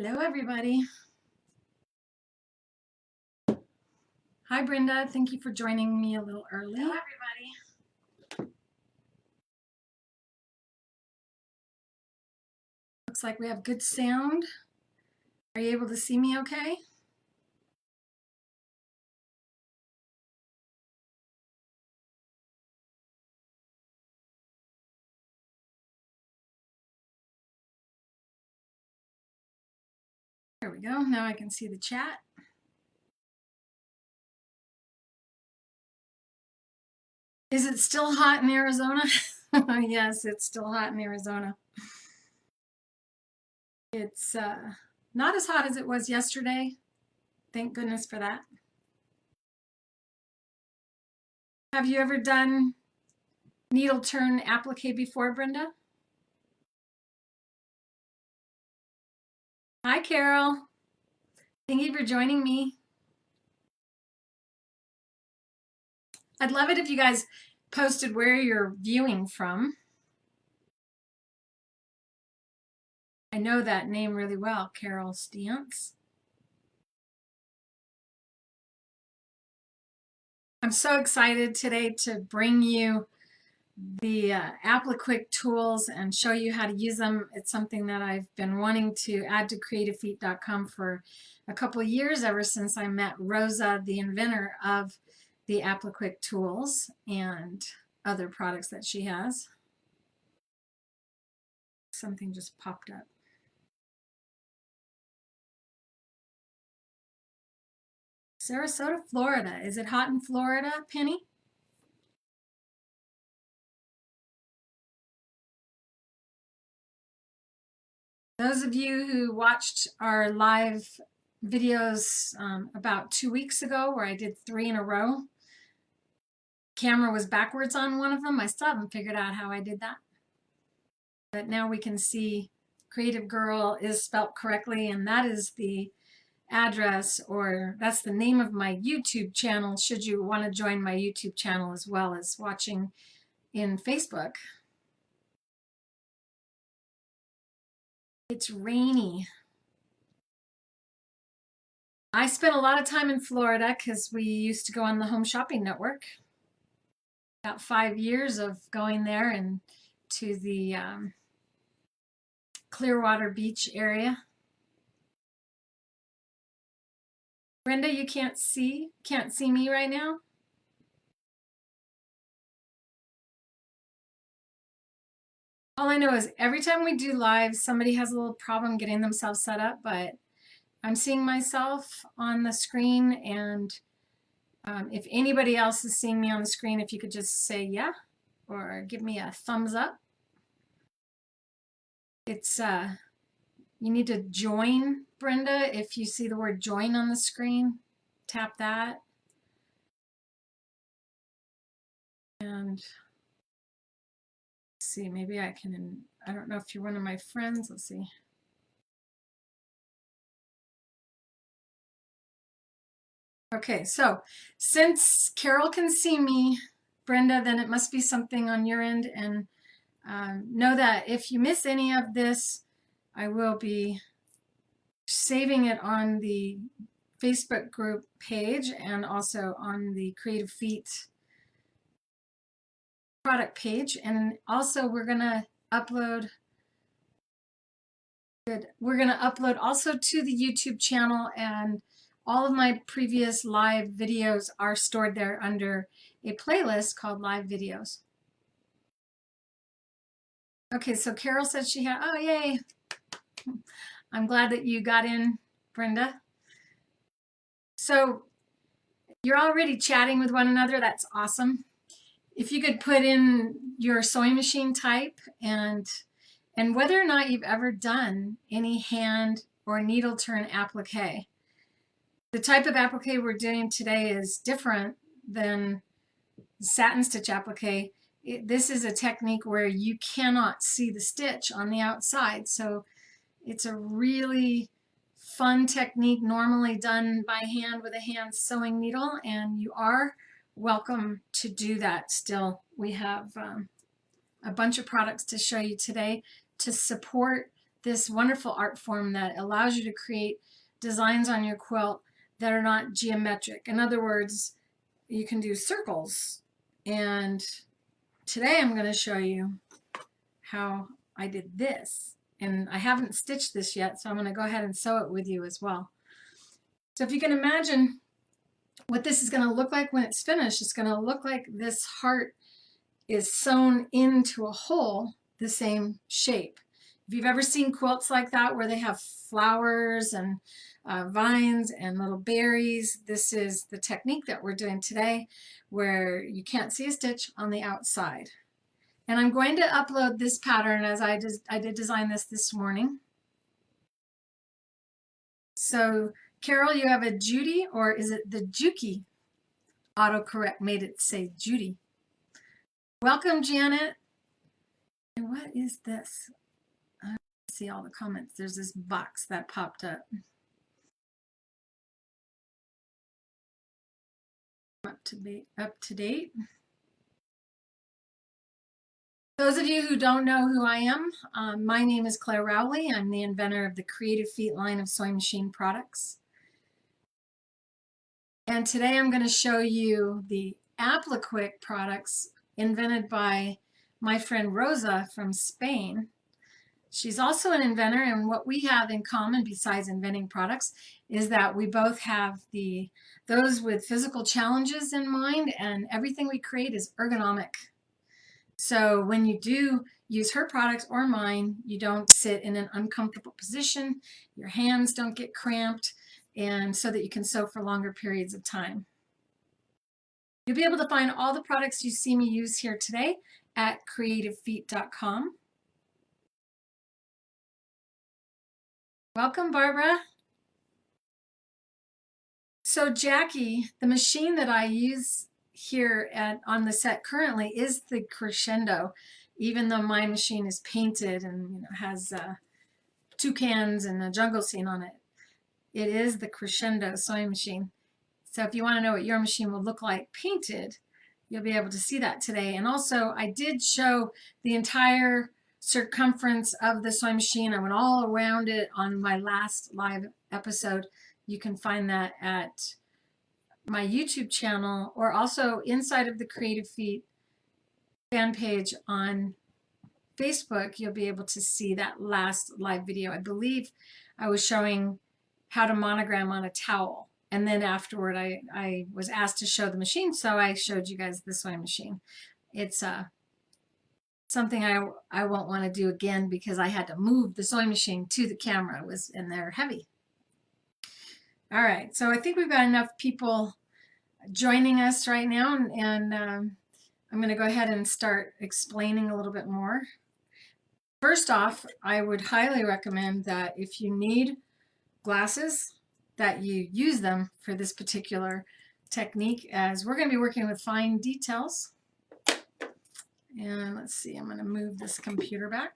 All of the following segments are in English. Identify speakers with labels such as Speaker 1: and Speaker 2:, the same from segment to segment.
Speaker 1: Hello, everybody. Hi, Brenda. Thank you for joining me a little early. Hello, everybody. Looks like we have good sound. Are you able to see me okay? There we go. Now I can see the chat. Is it still hot in Arizona? Yes, it's still hot in Arizona. It's not as hot as it was yesterday. Thank goodness for that. Have you ever done needle turn applique before, Brenda? Hi, Carol. Thank you for joining me. I'd love it if you guys posted where you're viewing from. I know that name really well, Carol Stantz. I'm so excited today to bring you the Apliquick tools and show you how to use them. It's something that I've been wanting to add to creativefeet.com for a couple of years, ever since I met Rosa, the inventor of the Apliquick tools and other products that she has. Something just popped up. Sarasota, Florida. Is it hot in Florida, Penny? Those of you who watched our live videos about 2 weeks ago, where I did 3 in a row, camera was backwards on one of them. I still haven't figured out how I did that. But now we can see Creative Girl is spelt correctly, and that is the address, or that's the name of my YouTube channel, should you want to join my YouTube channel as well as watching in Facebook. It's rainy. I spent a lot of time in Florida because we used to go on the Home Shopping Network. About 5 years of going there and to the Clearwater Beach area. Brenda, you can't see me right now? All I know is every time we do live, somebody has a little problem getting themselves set up, but I'm seeing myself on the screen, and if anybody else is seeing me on the screen, if you could just say yeah or give me a thumbs up. It's you need to join, Brenda. If you see the word join on the screen, tap that. And let's see, maybe I can, I don't know if you're one of my friends. Let's see. Okay, so since Carol can see me, Brenda, then it must be something on your end. And know that if you miss any of this, I will be saving it on the Facebook group page and also on the Creative Feet product page. And also we're going to upload also to the YouTube channel, and all of my previous live videos are stored there under a playlist called Live Videos. Okay, so Carol said she had, oh, yay. I'm glad that you got in, Brenda. So you're already chatting with one another. That's awesome. If you could put in your sewing machine type and whether or not you've ever done any hand or needle turn applique. The type of applique we're doing today is different than satin stitch applique. This is a technique where you cannot see the stitch on the outside, so it's a really fun technique, normally done by hand with a hand sewing needle, and you are welcome to do that still. We have a bunch of products to show you today to support this wonderful art form that allows you to create designs on your quilt that are not geometric. In other words, you can do circles. And today I'm going to show you how I did this. And I haven't stitched this yet, so I'm going to go ahead and sew it with you as well. So if you can imagine what this is going to look like when it's finished, it's going to look like this heart is sewn into a hole the same shape. If you've ever seen quilts like that where they have flowers and vines and little berries, this is the technique that we're doing today, where you can't see a stitch on the outside. And I'm going to upload this pattern as I did design this morning. So Carol, you have a Judy, or is it the Juki? Autocorrect made it say Judy. Welcome, Janet. And what is this? I see all the comments. There's this box that popped up. Up to date. Those of you who don't know who I am, my name is Clare Rowley. I'm the inventor of the Creative Feet line of sewing machine products. And today I'm going to show you the Apliquick products invented by my friend Rosa from Spain. She's also an inventor, and what we have in common besides inventing products is that we both have those with physical challenges in mind, and everything we create is ergonomic. So when you do use her products or mine, you don't sit in an uncomfortable position, your hands don't get cramped, and so that you can sew for longer periods of time. You'll be able to find all the products you see me use here today at creativefeet.com. Welcome, Barbara. So Jackie, the machine that I use here on the set currently is the Crescendo, even though my machine is painted and has toucans and a jungle scene on it. It is the Crescendo sewing machine. So if you want to know what your machine will look like painted, you'll be able to see that today. And also, I did show the entire circumference of the sewing machine. I went all around it on my last live episode. You can find that at my YouTube channel, or also inside of the Creative Feet fan page on Facebook. You'll be able to see that last live video. I believe I was showing how to monogram on a towel. And then afterward, I was asked to show the machine, so I showed you guys the sewing machine. It's something I won't want to do again because I had to move the sewing machine to the camera, and they're heavy. All right, so I think we've got enough people joining us right now, and I'm going to go ahead and start explaining a little bit more. First off, I would highly recommend that if you need glasses, that you use them for this particular technique, as we're going to be working with fine details. And let's see, I'm going to move this computer back.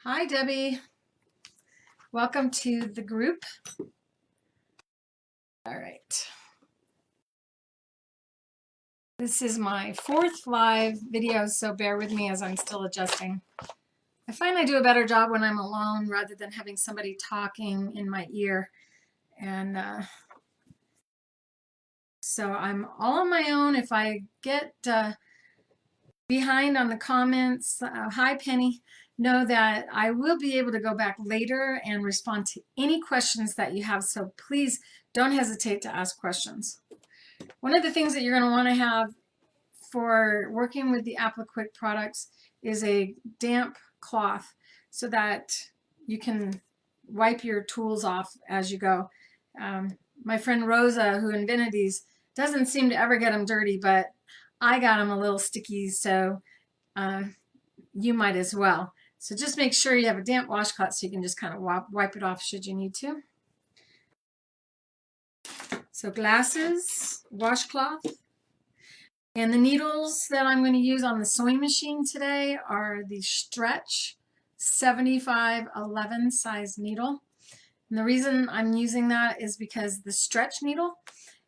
Speaker 1: Hi, Debbie. Welcome to the group. All right. This is my 4th live video, so bear with me as I'm still adjusting. I find I do a better job when I'm alone rather than having somebody talking in my ear. And so I'm all on my own. If I get behind on the comments, hi Penny, know that I will be able to go back later and respond to any questions that you have. So please don't hesitate to ask questions. One of the things that you're going to want to have for working with the Apliquick products is a damp cloth so that you can wipe your tools off as you go. My friend Rosa, who invented these, doesn't seem to ever get them dirty, but I got them a little sticky, so you might as well. So just make sure you have a damp washcloth so you can just kind of wipe it off should you need to. So glasses, washcloth, and the needles that I'm going to use on the sewing machine today are the Stretch 7511 size needle. And the reason I'm using that is because the Stretch needle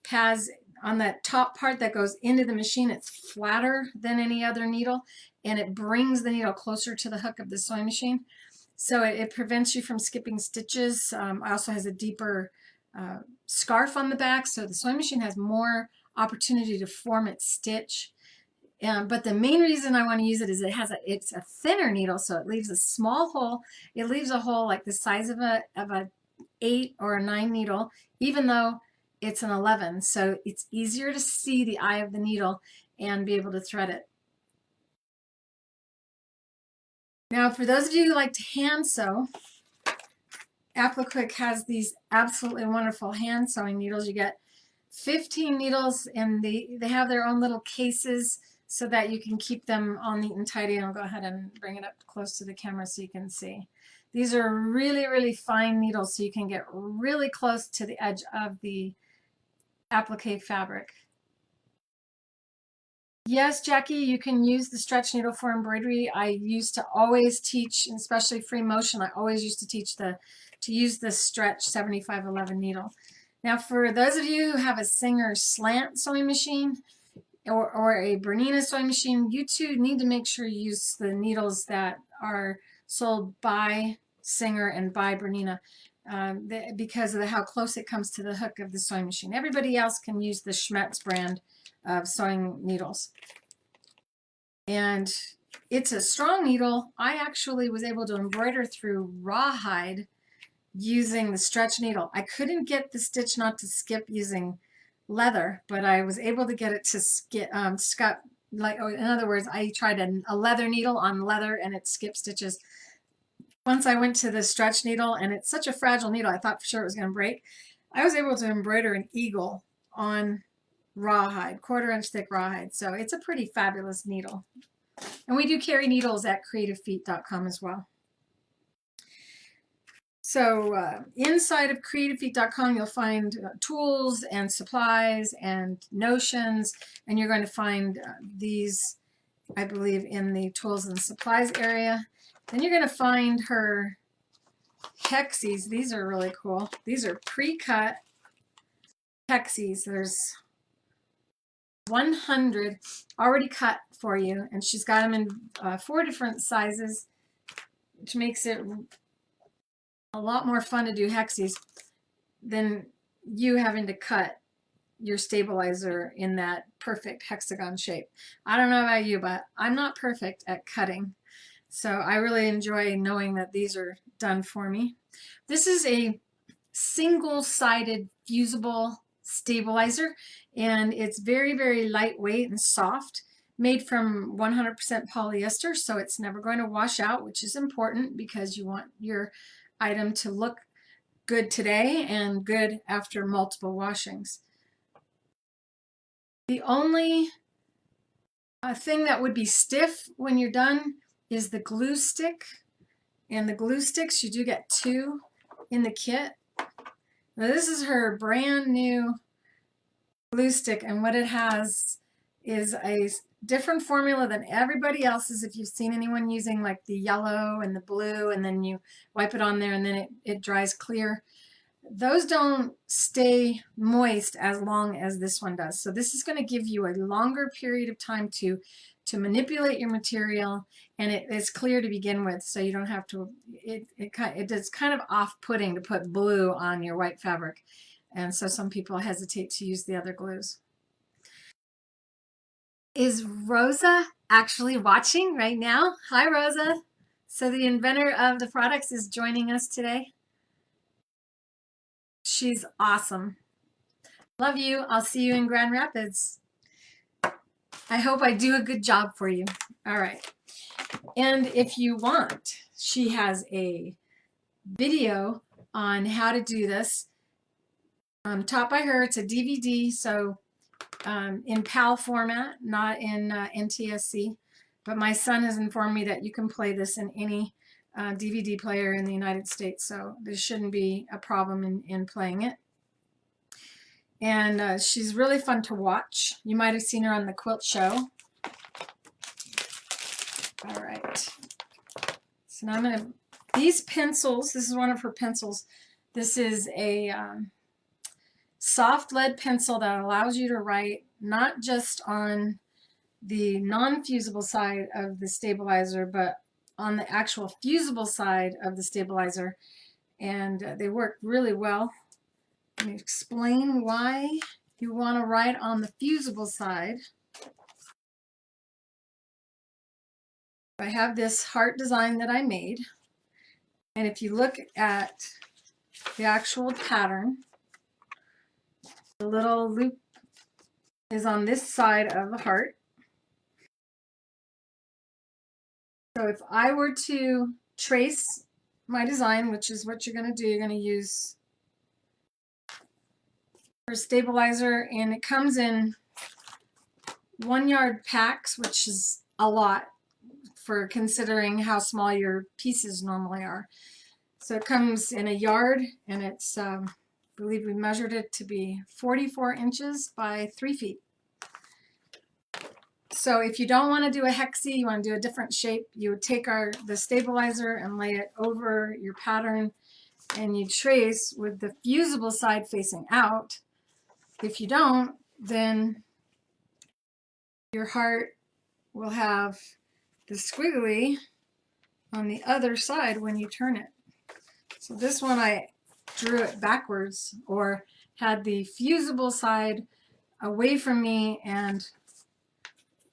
Speaker 1: has, on that top part that goes into the machine, it's flatter than any other needle, and it brings the needle closer to the hook of the sewing machine. So it prevents you from skipping stitches. It also has a deeper scarf on the back, so the sewing machine has more opportunity to form its stitch. But the main reason I want to use it is it's a thinner needle, so it leaves a small hole. It leaves a hole like the size of a 8 or a 9 needle, even though it's an 11. So it's easier to see the eye of the needle and be able to thread it. Now, for those of you who like to hand sew, Apliquick has these absolutely wonderful hand sewing needles. You get 15 needles, and they have their own little cases so that you can keep them all neat and tidy. I'll go ahead and bring it up close to the camera so you can see. These are really, really fine needles, so you can get really close to the edge of the applique fabric. Yes, Jackie, you can use the stretch needle for embroidery. I used to always teach, especially free motion, I always used to teach to use the stretch 7511 needle. Now, for those of you who have a Singer slant sewing machine or a Bernina sewing machine, you too need to make sure you use the needles that are sold by Singer and by Bernina because of how close it comes to the hook of the sewing machine. Everybody else can use the Schmetz brand of sewing needles. And it's a strong needle. I actually was able to embroider through rawhide using the stretch needle. I couldn't get the stitch knot to skip using leather, but I was able to get it to skip, like, in other words, I tried a leather needle on leather and it skipped stitches. Once I went to the stretch needle, and it's such a fragile needle, I thought for sure it was going to break. I was able to embroider an eagle on rawhide, 1/4 inch thick rawhide. So it's a pretty fabulous needle. And we do carry needles at creativefeet.com as well. So inside of creativefeet.com, you'll find tools and supplies and notions, and you're going to find these, I believe, in the tools and supplies area. Then you're going to find her hexies. These are really cool. These are pre-cut hexies. There's 100 already cut for you, and she's got them in 4 different sizes, which makes it a lot more fun to do hexies than you having to cut your stabilizer in that perfect hexagon shape. I don't know about you, but I'm not perfect at cutting. So I really enjoy knowing that these are done for me. This is a single-sided fusible stabilizer, and it's very, very lightweight and soft, made from 100% polyester, so it's never going to wash out, which is important because you want your item to look good today and good after multiple washings. The only thing that would be stiff when you're done is the glue stick, and the glue sticks, you do get 2 in the kit. Now this is her brand new glue stick, and what it has is a different formula than everybody else's. If you've seen anyone using like the yellow and the blue, and then you wipe it on there and then it dries clear, those don't stay moist as long as this one does. So this is going to give you a longer period of time to manipulate your material, and it's clear to begin with, so you don't have to, it's kind of off-putting to put blue on your white fabric, and so some people hesitate to use the other glues. Is Rosa actually watching right now? Hi, Rosa. So the inventor of the products is joining us today. She's awesome. Love you. I'll see you in Grand Rapids. I hope I do a good job for you. All right. And if you want, she has a video on how to do this taught by her. It's a DVD, so in PAL format, not in NTSC. But my son has informed me that you can play this in any DVD player in the United States, so there shouldn't be a problem in playing it. And she's really fun to watch. You might have seen her on the Quilt Show. All right. So now I'm going to, these pencils, this is one of her pencils. This is a soft lead pencil that allows you to write not just on the non-fusible side of the stabilizer, but on the actual fusible side of the stabilizer, and they work really well. Let me explain why you want to write on the fusible side. I have this heart design that I made, and if you look at the actual pattern, the little loop is on this side of the heart. So if I were to trace my design, which is what you're going to do, you're going to use for stabilizer, and it comes in 1 yard packs, which is a lot for considering how small your pieces normally are. So it comes in a yard, and it's, I believe we measured it to be 44 inches by 3 feet. So if you don't want to do a hexie, you want to do a different shape, you would take the stabilizer and lay it over your pattern, and you trace with the fusible side facing out. If you don't, then your heart will have the squiggly on the other side when you turn it. So this one I drew it backwards, or had the fusible side away from me, and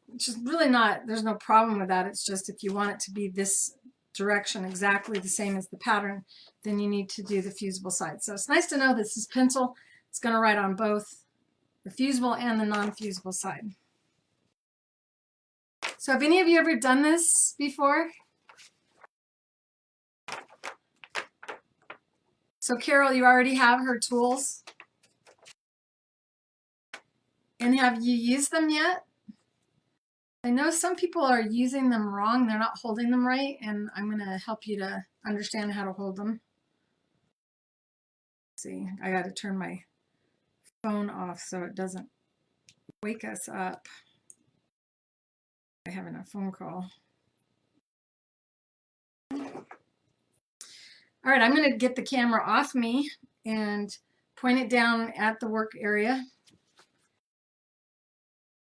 Speaker 1: which is really not, there's no problem with that. It's just if you want it to be this direction exactly the same as the pattern, then you need to do the fusible side. So it's nice to know this is pencil. It's going to write on both the fusible and the non-fusible side. So have any of you ever done this before? So Carol, you already have her tools. And have you used them yet? I know some people are using them wrong. They're not holding them right, and I'm going to help you to understand how to hold them. Let's see, I got to turn my phone off so it doesn't wake us up. I having a phone call. All right, I'm going to get the camera off me and point it down at the work area,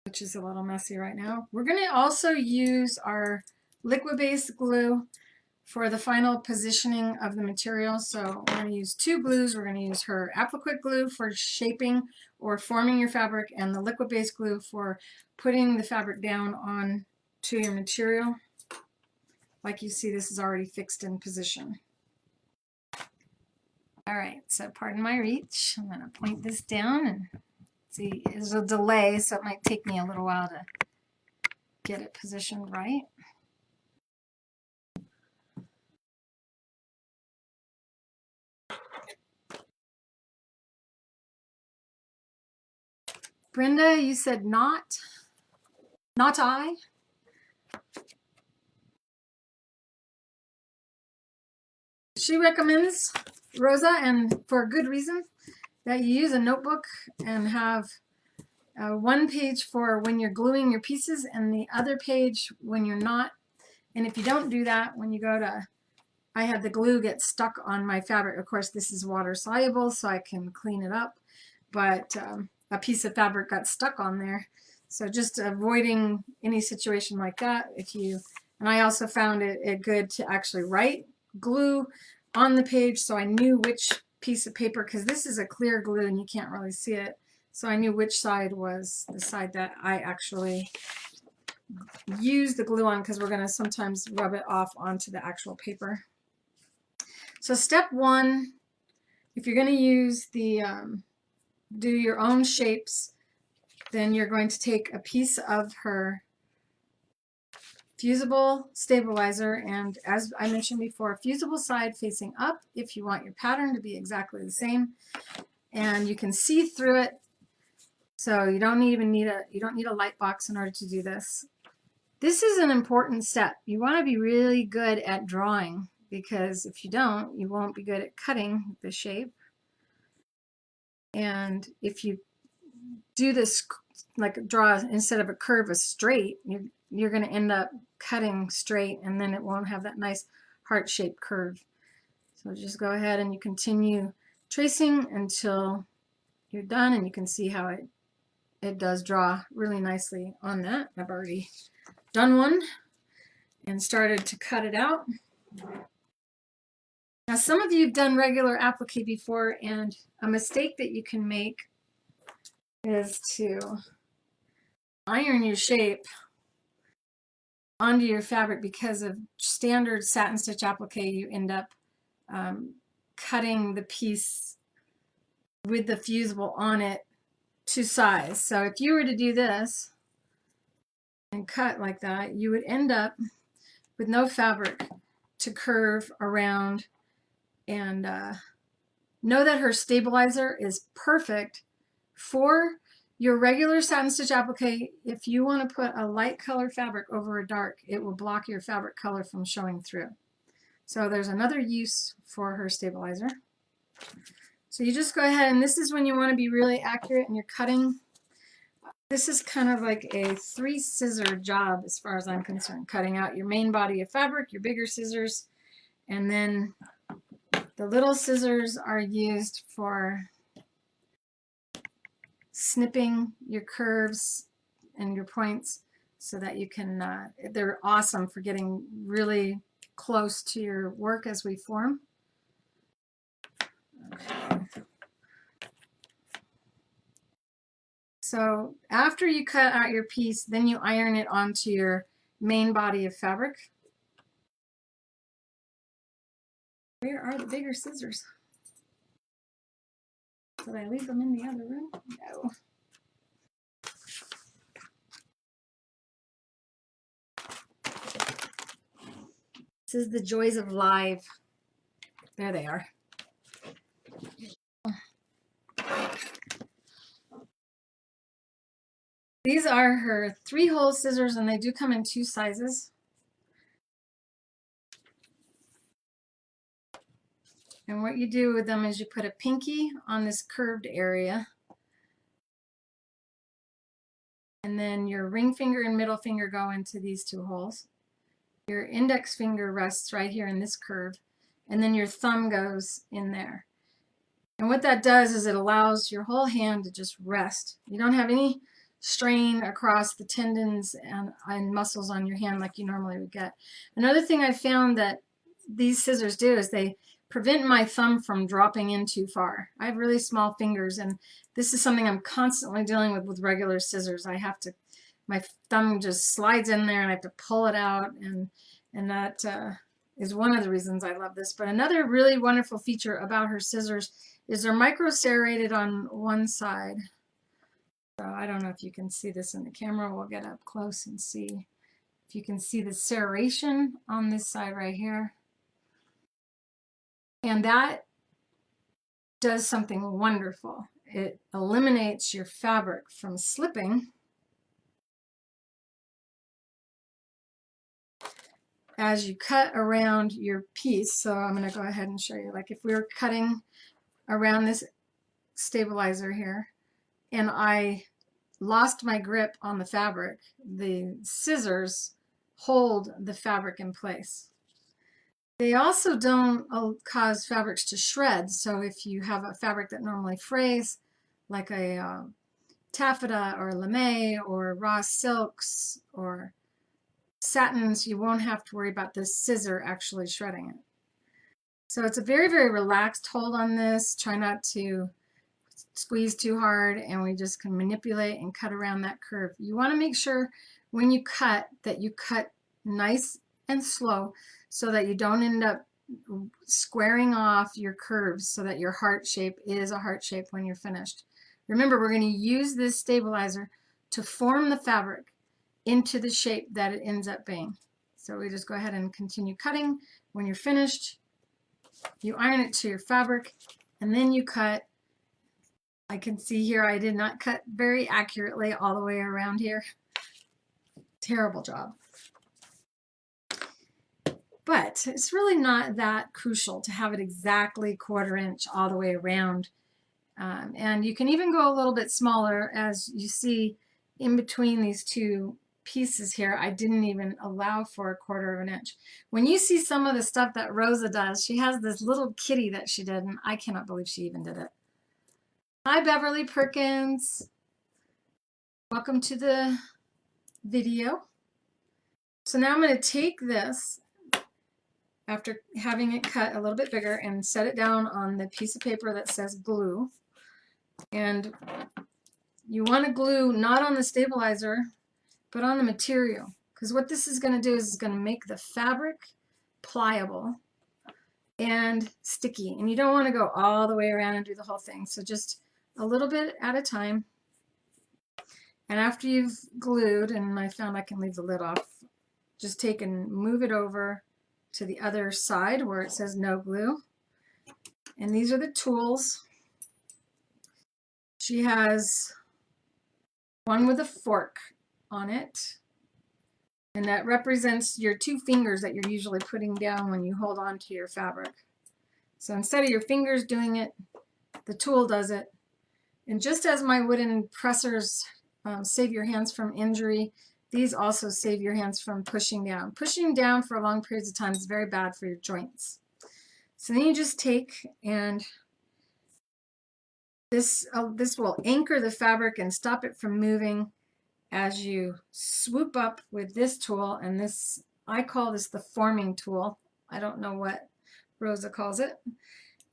Speaker 1: which is a little messy right now. We're going to also use our liquid-based glue for the final positioning of the material. So we're going to use 2 glues. We're going to use her Apliquick glue for shaping or forming your fabric, and the liquid-based glue for putting the fabric down on to your material. Like you see, this is already fixed in position. All right, so pardon my reach. I'm going to point this down, and see, there's a delay, so it might take me a little while to get it positioned right. Brenda, you said not I. She recommends, Rosa, and for a good reason, that you use a notebook and have one page for when you're gluing your pieces and the other page when you're not. And if you don't do that, when you go to, I had the glue get stuck on my fabric. Of course, this is water soluble, so I can clean it up, but a piece of fabric got stuck on there. So just avoiding any situation like that. And I also found it good to actually write glue on the page, so I knew which piece of paper, because this is a clear glue and you can't really see it, so I knew which side was the side that I actually use the glue on, because we're going to sometimes rub it off onto the actual paper. So step 1, if you're going to use the do your own shapes, then you're going to take a piece of her fusible stabilizer, and as I mentioned before, fusible side facing up if you want your pattern to be exactly the same, and you can see through it, so you don't even need a light box in order to do this. This is an important step. You want to be really good at drawing, because if you don't, you won't be good at cutting the shape. And if you do this, like draw instead of a curve, a straight, you're going to end up cutting straight, and then it won't have that nice heart-shaped curve. So just go ahead and you continue tracing until you're done, and you can see how it does draw really nicely on that. I've already done one, and started to cut it out. Now, some of you have done regular applique before, and a mistake that you can make is to iron your shape onto your fabric. Because of standard satin stitch applique, you end up cutting the piece with the fusible on it to size. So if you were to do this and cut like that, you would end up with no fabric to curve around. And know that her stabilizer is perfect for your regular satin stitch applique. If you want to put a light color fabric over a dark, it will block your fabric color from showing through. So there's another use for her stabilizer. So you just go ahead, and this is when you want to be really accurate and you're cutting. This is kind of like a 3-scissor job as far as I'm concerned. Cutting out your main body of fabric, your bigger scissors, and then the little scissors are used for snipping your curves and your points so that you can, they're awesome for getting really close to your work as we form. Okay. So after you cut out your piece, then you iron it onto your main body of fabric. Where are the bigger scissors? Did I leave them in the other room? No. This is the joys of live. There they are. These are her 3-hole scissors, and they do come in 2 sizes. And what you do with them is you put a pinky on this curved area, and then your ring finger and middle finger go into these 2 holes. Your index finger rests right here in this curve, and then your thumb goes in there. And what that does is it allows your whole hand to just rest. You don't have any strain across the tendons and muscles on your hand like you normally would get. Another thing I found that these scissors do is they prevent my thumb from dropping in too far. I have really small fingers, and this is something I'm constantly dealing with regular scissors. I have to, my thumb just slides in there and I have to pull it out, and that is one of the reasons I love this. But another really wonderful feature about her scissors is they're micro serrated on one side. So I don't know if you can see this in the camera. We'll get up close and see if you can see the serration on this side right here. And that does something wonderful. It eliminates your fabric from slipping as you cut around your piece. So I'm going to go ahead and show you, like if we were cutting around this stabilizer here and I lost my grip on the fabric, the scissors hold the fabric in place. They also don't cause fabrics to shred. So if you have a fabric that normally frays, like a taffeta or lame or raw silks or satins, you won't have to worry about this scissor actually shredding it. So it's a very, very relaxed hold on this. Try not to squeeze too hard, and we just can manipulate and cut around that curve. You want to make sure when you cut that you cut nice and slow so that you don't end up squaring off your curves, so that your heart shape is a heart shape when you're finished. Remember, we're going to use this stabilizer to form the fabric into the shape that it ends up being. So we just go ahead and continue cutting. When you're finished, you iron it to your fabric, and then you cut. I can see here I did not cut very accurately all the way around here. Terrible job. But it's really not that crucial to have it exactly 1/4 inch all the way around. And you can even go a little bit smaller. As you see in between these 2 pieces here, I didn't even allow for 1/4 inch. When you see some of the stuff that Rosa does, she has this little kitty that she did, and I cannot believe she even did it. Hi, Beverly Perkins. Welcome to the video. So now I'm going to take this, after having it cut a little bit bigger, and set it down on the piece of paper that says glue. And you want to glue not on the stabilizer, but on the material. Because what this is going to do is it's going to make the fabric pliable and sticky. And you don't want to go all the way around and do the whole thing. So just a little bit at a time. And after you've glued, and I found I can leave the lid off, just take and move it over to the other side where it says no glue. And these are the tools. She has one with a fork on it, and that represents your two fingers that you're usually putting down when you hold on to your fabric. So instead of your fingers doing it, the tool does it. And just as my wooden pressers save your hands from injury, these also save your hands from pushing down. Pushing down for long periods of time is very bad for your joints. So then you just take, and this will anchor the fabric and stop it from moving as you swoop up with this tool. And this, I call this the forming tool. I don't know what Rosa calls it.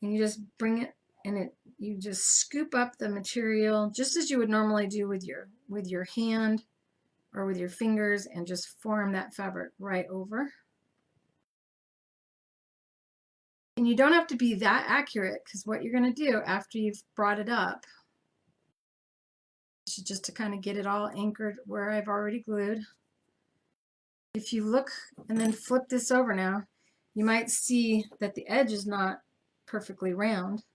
Speaker 1: And you just bring it, and you just scoop up the material just as you would normally do with your hand or with your fingers, and just form that fabric right over. And you don't have to be that accurate, because what you're going to do after you've brought it up is just to kind of get it all anchored where I've already glued. If you look and then flip this over now, you might see that the edge is not perfectly round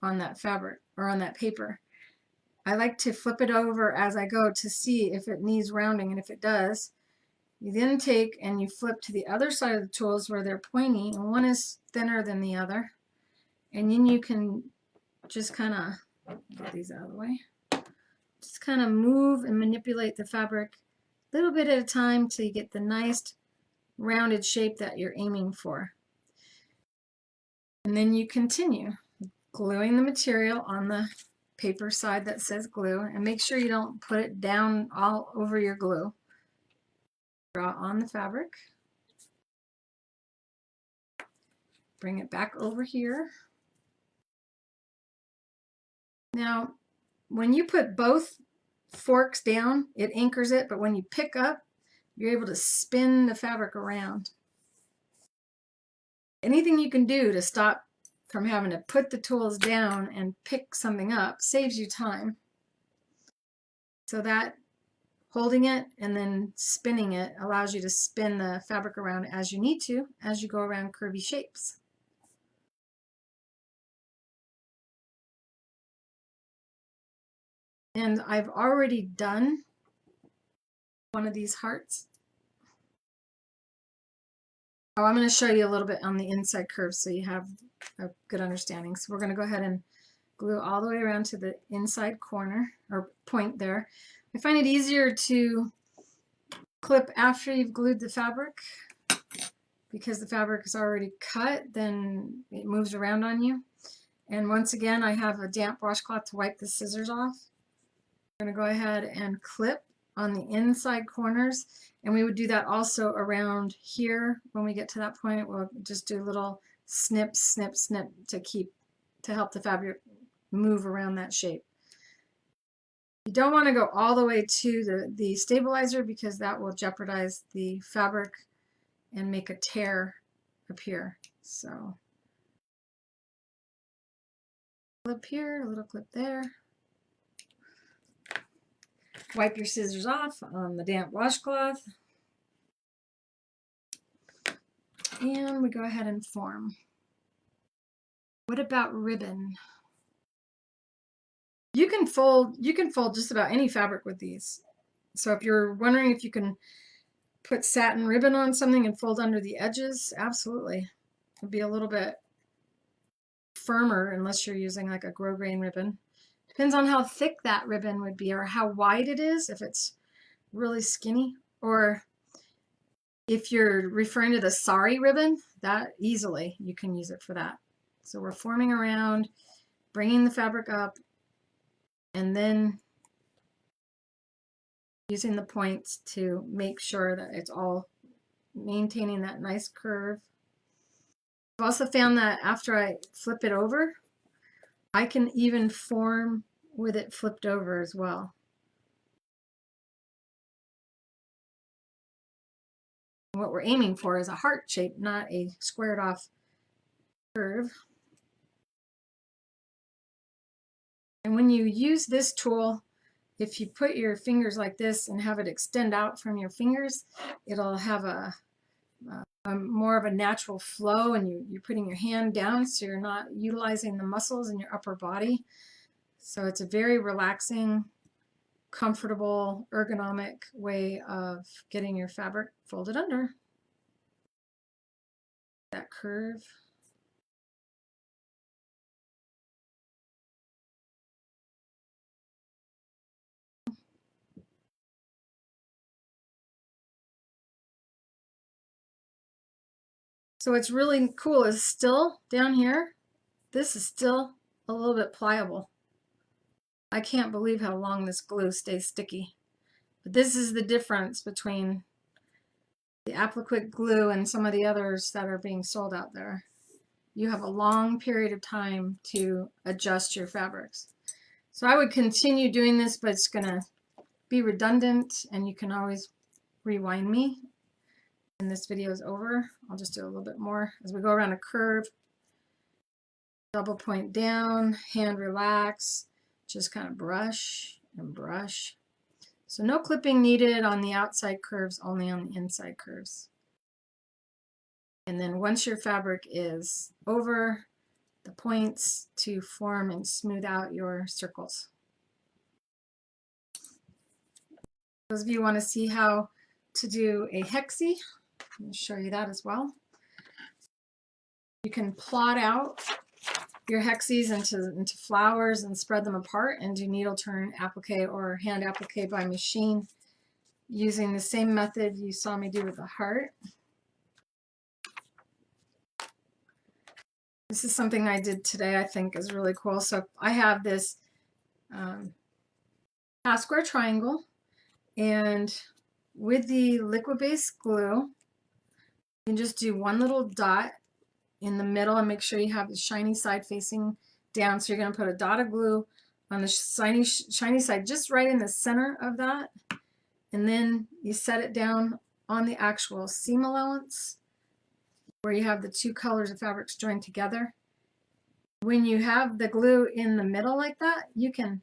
Speaker 1: on that fabric or on that paper. I like to flip it over as I go to see if it needs rounding, and if it does, you then take and you flip to the other side of the tools where they're pointy, and one is thinner than the other, and then you can just kind of get these out of the way. Just kind of move and manipulate the fabric a little bit at a time till you get the nice rounded shape that you're aiming for. And then you continue gluing the material on the paper side that says glue, and make sure you don't put it down all over your glue. Draw on the fabric, bring it back over here. Now, when you put both forks down, it anchors it, but when you pick up, you're able to spin the fabric around. Anything you can do to stop from having to put the tools down and pick something up saves you time. So that holding it and then spinning it allows you to spin the fabric around as you need to as you go around curvy shapes. And I've already done one of these hearts. Oh, I'm going to show you a little bit on the inside curve so you have a good understanding. So we're going to go ahead and glue all the way around to the inside corner or point there. I find it easier to clip after you've glued the fabric, because the fabric is already cut, then it moves around on you. And once again, I have a damp washcloth to wipe the scissors off. I'm going to go ahead and clip on the inside corners, and we would do that also around here. When we get to that point, we'll just do little snip, snip, snip to help the fabric move around that shape. You don't want to go all the way to the stabilizer, because that will jeopardize the fabric and make a tear appear. So clip here, a little clip there. Wipe your scissors off on the damp washcloth, and we go ahead and form. What about ribbon? You can fold just about any fabric with these. So if you're wondering if you can put satin ribbon on something and fold under the edges, absolutely. It'll be a little bit firmer unless you're using like a grosgrain ribbon. Depends on how thick that ribbon would be, or how wide it is, if it's really skinny, or if you're referring to the sari ribbon, that easily you can use it for that. So we're forming around, bringing the fabric up, and then using the points to make sure that it's all maintaining that nice curve. I've also found that after I flip it over, I can even form with it flipped over as well. What we're aiming for is a heart shape, not a squared off curve. And when you use this tool, if you put your fingers like this and have it extend out from your fingers, it'll have a more of a natural flow, and you're putting your hand down, so you're not utilizing the muscles in your upper body. So it's a very relaxing, comfortable, ergonomic way of getting your fabric folded under. That curve. So what's really cool is still down here, this is still a little bit pliable. I can't believe how long this glue stays sticky. But this is the difference between the Apliquick glue and some of the others that are being sold out there. You have a long period of time to adjust your fabrics. So I would continue doing this, but it's going to be redundant, and you can always rewind me when this video is over. I'll just do a little bit more as we go around a curve. Double point down, hand relax, just kind of brush and brush. So no clipping needed on the outside curves, only on the inside curves. And then once your fabric is over the points, to form and smooth out your circles. Those of you who want to see how to do a hexie, I'll show you that as well. You can plot out your hexies into flowers and spread them apart and do needle turn applique or hand applique by machine using the same method you saw me do with the heart. This is something I did today I think is really cool. So I have this half square triangle, and with the liquid-based glue, you can just do one little dot in the middle and make sure you have the shiny side facing down. So you're going to put a dot of glue on the shiny side just right in the center of that, and then you set it down on the actual seam allowance where you have the two colors of fabrics joined together. When you have the glue in the middle like that, you can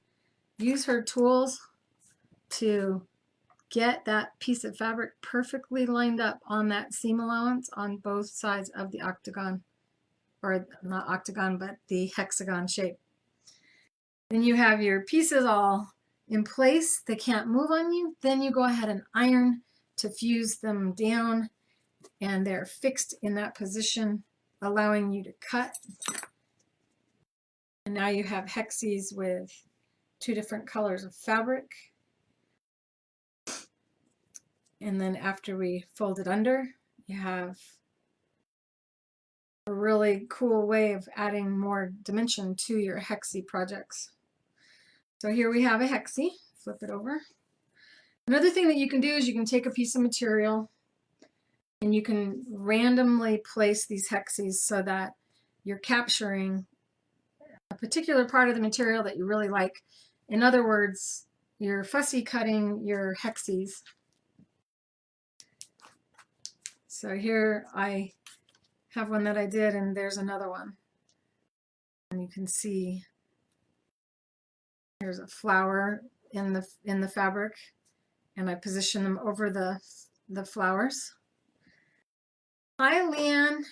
Speaker 1: use her tools to get that piece of fabric perfectly lined up on that seam allowance on both sides of the octagon, or not octagon, but the hexagon shape. Then you have your pieces all in place. They can't move on you. Then you go ahead and iron to fuse them down, and they're fixed in that position, allowing you to cut. And now you have hexies with two different colors of fabric. And then after we fold it under, you have a really cool way of adding more dimension to your hexie projects. So here we have a hexie. Flip it over. Another thing that you can do is you can take a piece of material and you can randomly place these hexies so that you're capturing a particular part of the material that you really like. In other words, you're fussy cutting your hexies. So here I have one that I did, and there's another one. And you can see there's a flower in the fabric, and I position them over the flowers. Hi, Leanne.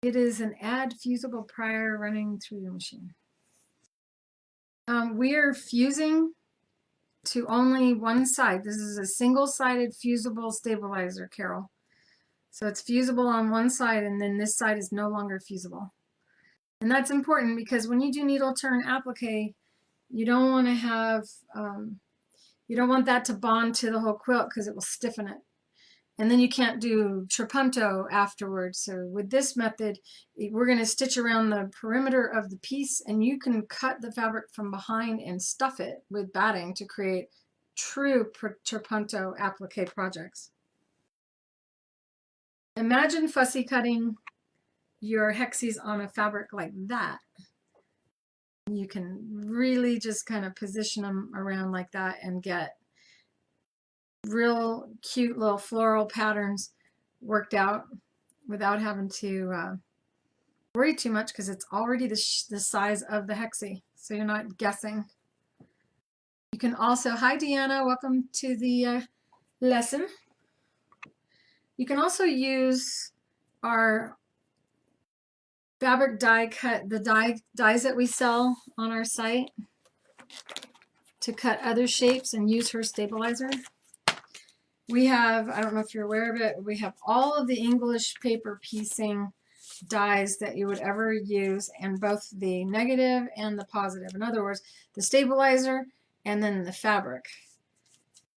Speaker 1: It is an add fusible prior running through your machine. We are fusing to only one side. This is a single-sided fusible stabilizer, Carol. So it's fusible on one side, and then this side is no longer fusible. And that's important because when you do needle turn applique, you don't want to have, you don't want that to bond to the whole quilt because it will stiffen it. and then you can't do trapunto afterwards. So with this method, we're going to stitch around the perimeter of the piece, and you can cut the fabric from behind and stuff it with batting to create true trapunto applique projects. Imagine fussy cutting your hexes on a fabric like that. You can really just kind of position them around like that and get real cute little floral patterns worked out without having to worry too much, because it's already the size of the hexie, so you're not guessing. You can also, hi Deanna, welcome to the lesson. You can also use our fabric die cut, the dies that we sell on our site, to cut other shapes and use her stabilizer. We have, I don't know if you're aware of it, we have all of the English paper piecing dies that you would ever use, and both the negative and the positive. In other words, the stabilizer and then the fabric.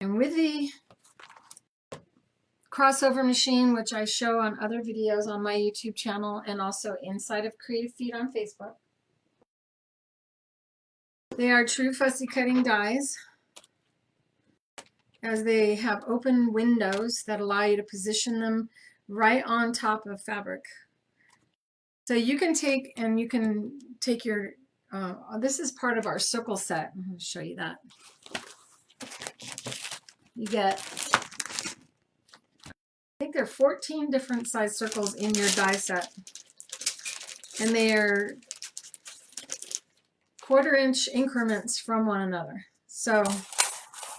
Speaker 1: And with the crossover machine, which I show on other videos on my YouTube channel and also inside of Creative Feed on Facebook, they are true fussy cutting dies, as they have open windows that allow you to position them right on top of fabric. So you can take your, this is part of our circle set. I'm going to show you that. You get, I think there are 14 different size circles in your die set, and they are 1/4 inch increments from one another. So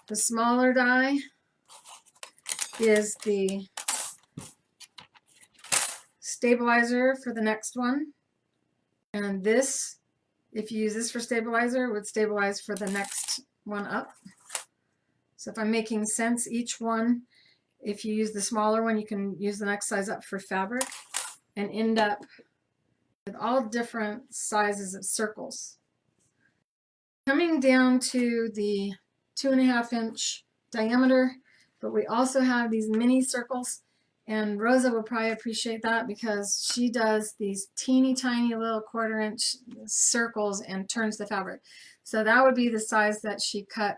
Speaker 1: the smaller die is the stabilizer for the next one, and this, if you use this for stabilizer, would stabilize for the next one up. So if I'm making sense, each one, if you use the smaller one, you can use the next size up for fabric and end up with all different sizes of circles. Coming down to the 2.5 inch diameter, but we also have these mini circles, and Rosa will probably appreciate that because she does these teeny tiny little 1/4 inch circles and turns the fabric. So that would be the size that she cut,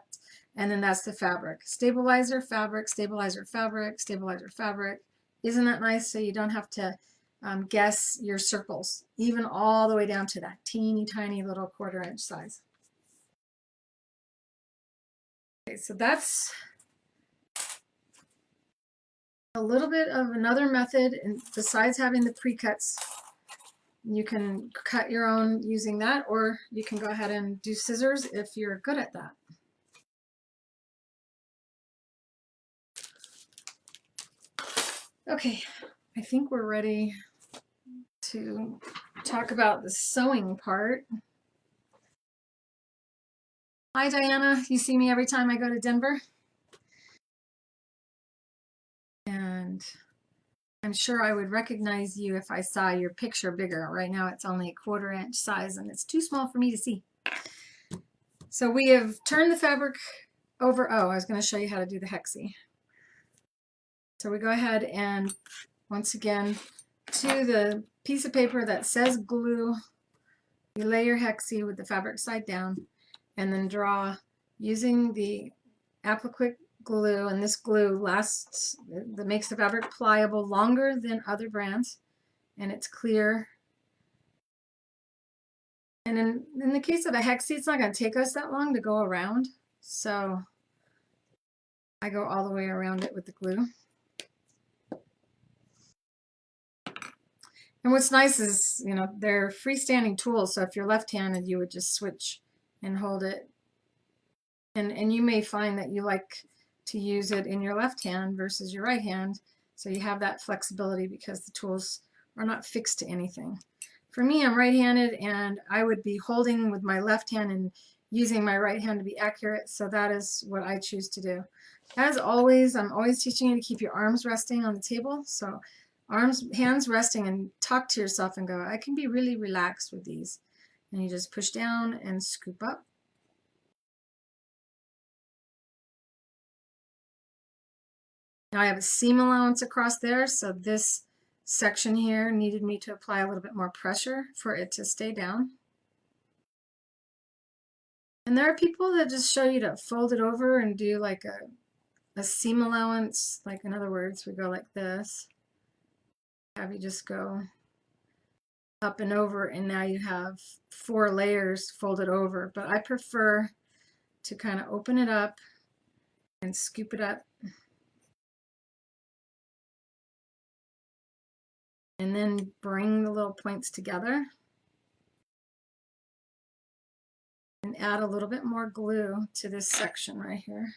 Speaker 1: and then that's the fabric. Stabilizer, fabric, stabilizer, fabric, stabilizer, fabric. Isn't that nice? So you don't have to guess your circles, even all the way down to that teeny tiny little 1/4 inch size. Okay, so that's a little bit of another method, and besides having the pre-cuts, you can cut your own using that, or you can go ahead and do scissors if you're good at that. Okay, I think we're ready to talk about the sewing part. Hi Diana, you see me every time I go to Denver? And I'm sure I would recognize you if I saw your picture bigger. Right now it's only a 1/4 inch size and it's too small for me to see. So we have turned the fabric over. Oh, I was going to show you how to do the hexie. So we go ahead and once again, to the piece of paper that says glue, you lay your hexie with the fabric side down, and then draw using the Apliquick glue, and this glue lasts, that makes the fabric pliable longer than other brands, and it's clear. And in the case of a hexie, it's not going to take us that long to go around, so I go all the way around it with the glue. And what's nice is, you know, they're freestanding tools, so if you're left-handed, you would just switch and hold it. And you may find that you like to use it in your left hand versus your right hand, so you have that flexibility because the tools are not fixed to anything. For me, I'm right-handed, and I would be holding with my left hand and using my right hand to be accurate, so that is what I choose to do. As always, I'm always teaching you to keep your arms resting on the table, so hands resting, and talk to yourself and go, I can be really relaxed with these. And you just push down and scoop up. Now I have a seam allowance across there, so this section here needed me to apply a little bit more pressure for it to stay down. And there are people that just show you to fold it over and do like a seam allowance. Like, in other words, we go like this. Have you just go up and over, and now you have 4 layers folded over. But I prefer to kind of open it up and scoop it up. And then bring the little points together. And add a little bit more glue to this section right here.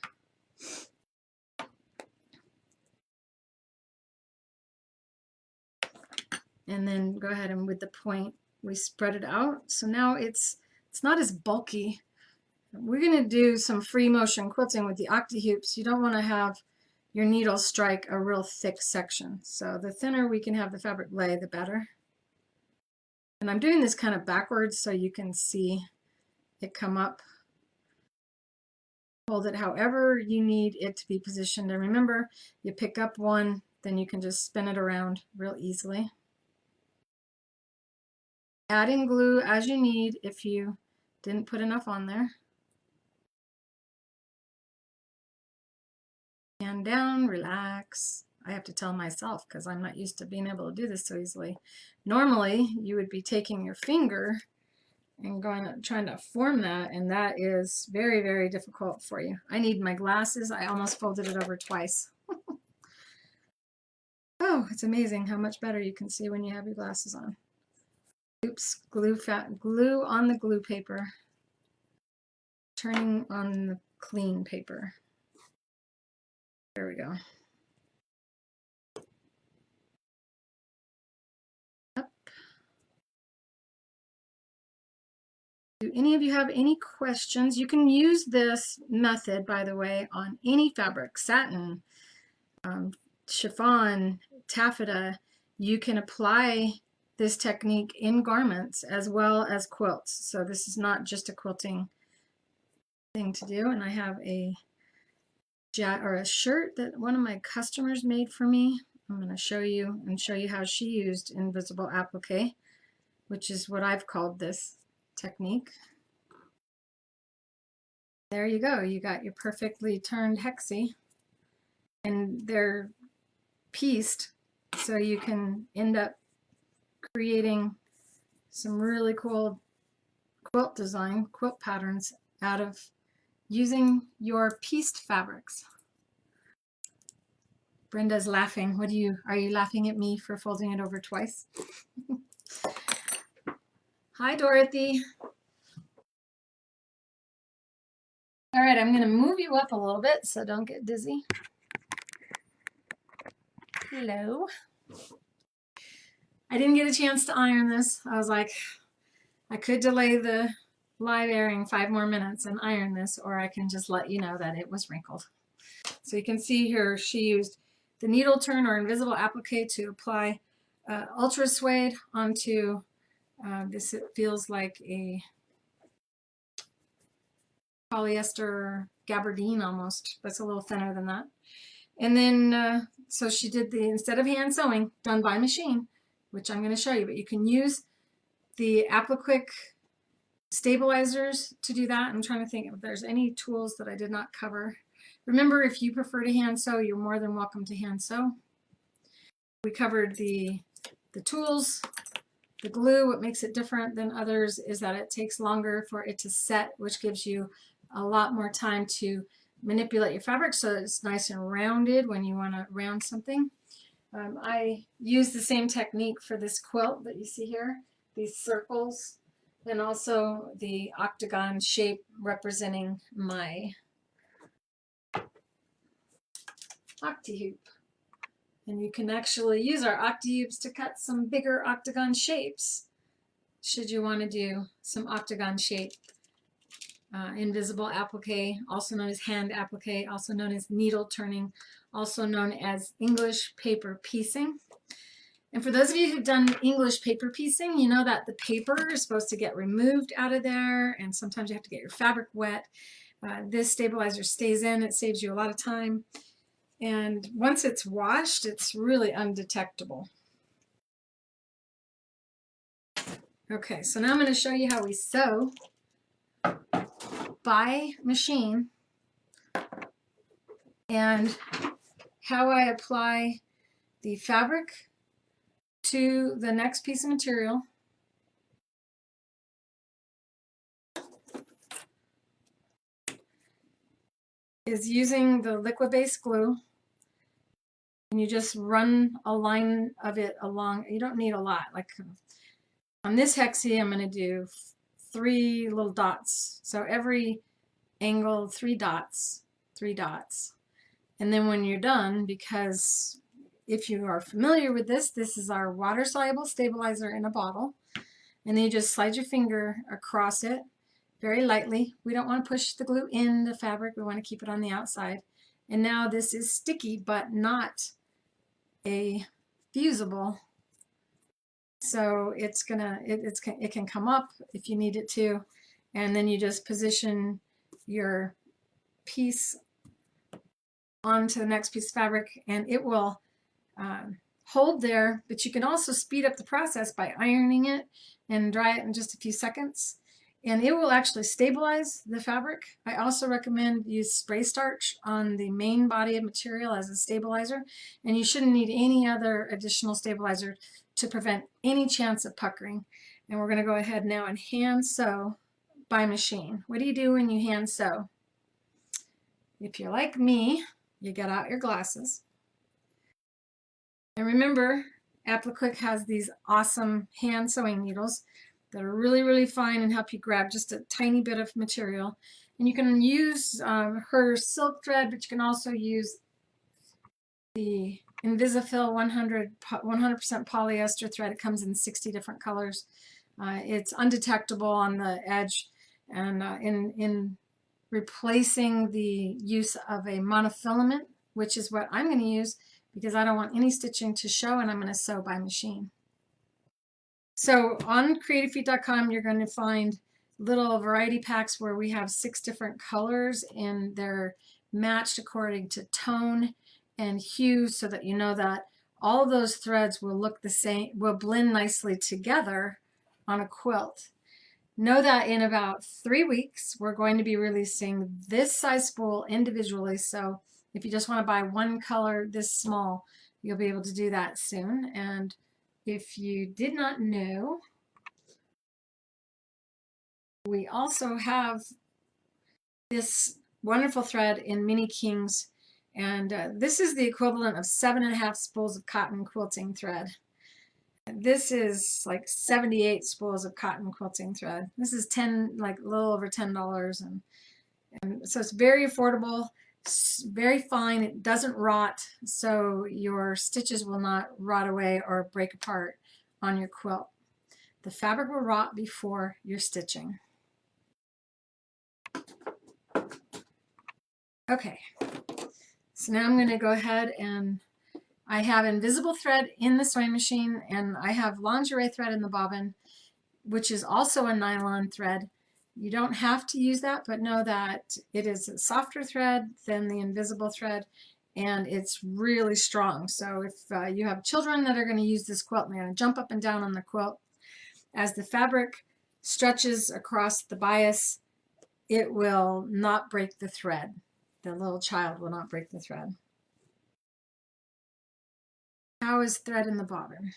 Speaker 1: And then go ahead and with the point, we spread it out. So now it's not as bulky. We're going to do some free motion quilting with the octahoops. You don't want to have your needle strike a real thick section. So the thinner we can have the fabric lay, the better. And I'm doing this kind of backwards so you can see it come up. Hold it however you need it to be positioned. And remember, you pick up one, then you can just spin it around real easily. Add in glue as you need if you didn't put enough on there. Hand down, relax. I have to tell myself because I'm not used to being able to do this so easily. Normally, you would be taking your finger and trying to form that, and that is very, very difficult for you. I need my glasses. I almost folded it over twice. Oh, it's amazing how much better you can see when you have your glasses on. Oops, glue on the glue paper. Turning on the clean paper. There we go. Up. Do any of you have any questions? You can use this method, by the way, on any fabric, satin, chiffon, taffeta. You can apply this technique in garments as well as quilts. So this is not just a quilting thing to do. And I have a shirt that one of my customers made for me. I'm going to show you how she used invisible applique, which is what I've called this technique. There you go. You got your perfectly turned hexie, and they're pieced, so you can end up creating some really cool quilt patterns out of using your pieced fabrics. Brenda's laughing. Are you laughing at me for folding it over twice? Hi, Dorothy. All right, I'm going to move you up a little bit so don't get dizzy. Hello. I didn't get a chance to iron this. I was like, I could delay the live airing 5 more minutes and iron this, or I can just let you know that it was wrinkled. So you can see here she used the needle turn or invisible applique to apply ultra suede onto this. It feels like a polyester gabardine almost, but it's a little thinner than that. And then so she did instead of hand sewing, done by machine, which I'm going to show you, but you can use the Apliquick stabilizers to do that. I'm trying to think if there's any tools that I did not cover. Remember, if you prefer to hand sew, you're more than welcome to hand sew. We covered the tools, the glue. What makes it different than others is that it takes longer for it to set, which gives you a lot more time to manipulate your fabric so it's nice and rounded when you want to round something. I use the same technique for this quilt that you see here, these circles, and also the octagon shape representing my octahoop. And you can actually use our octahoops to cut some bigger octagon shapes should you want to do some octagon shape. Invisible applique, also known as hand applique, also known as needle turning, also known as English paper piecing. And for those of you who've done English paper piecing, you know that the paper is supposed to get removed out of there, and sometimes you have to get your fabric wet. This stabilizer stays in. It saves you a lot of time. And once it's washed, it's really undetectable. Okay, so now I'm going to show you how we sew by machine and how I apply the fabric to the next piece of material. Is using the liquid base glue, and you just run a line of it along. You don't need a lot. Like on this hexie, I'm going to do 3 little dots. So every angle, 3 dots, 3 dots. And then when you're done, because if you are familiar with this, this is our water-soluble stabilizer in a bottle. And then you just slide your finger across it very lightly. We don't want to push the glue in the fabric. We want to keep it on the outside. And now this is sticky, but not a fusible. So it's gonna, it can come up if you need it to. And then you just position your piece onto the next piece of fabric, and it will hold there. But you can also speed up the process by ironing it and dry it in just a few seconds. And it will actually stabilize the fabric. I also recommend use spray starch on the main body of material as a stabilizer, and you shouldn't need any other additional stabilizer to prevent any chance of puckering. And we're going to go ahead now and hand sew by machine. What do you do when you hand sew? If you're like me, you get out your glasses. And remember, Apliquick has these awesome hand sewing needles that are really, really fine and help you grab just a tiny bit of material. And you can use her silk thread, but you can also use the Invisifil 100% polyester thread. It comes in 60 different colors. It's undetectable on the edge, and in replacing the use of a monofilament, which is what I'm going to use because I don't want any stitching to show, and I'm going to sew by machine. So on creativefeet.com, you're going to find little variety packs where we have 6 different colors, and they're matched according to tone and hue, so that you know that all of those threads will look the same, will blend nicely together on a quilt. Know that in about 3 weeks, we're going to be releasing this size spool individually. So if you just want to buy one color this small, you'll be able to do that soon. And if you did not know, we also have this wonderful thread in Mini Kings. And this is the equivalent of 7.5 spools of cotton quilting thread. This is like 78 spools of cotton quilting thread. This is like a little over $10, and so it's very affordable, very fine. It doesn't rot, so your stitches will not rot away or break apart on your quilt. The fabric will rot before you're stitching. Okay, so now I'm going to go ahead, and I have invisible thread in the sewing machine, and I have lingerie thread in the bobbin, which is also a nylon thread. You don't have to use that, but know that it is a softer thread than the invisible thread, and it's really strong. So if you have children that are going to use this quilt, and they're going to jump up and down on the quilt, as the fabric stretches across the bias, it will not break the thread. The little child will not break the thread. How is thread in the bobbin?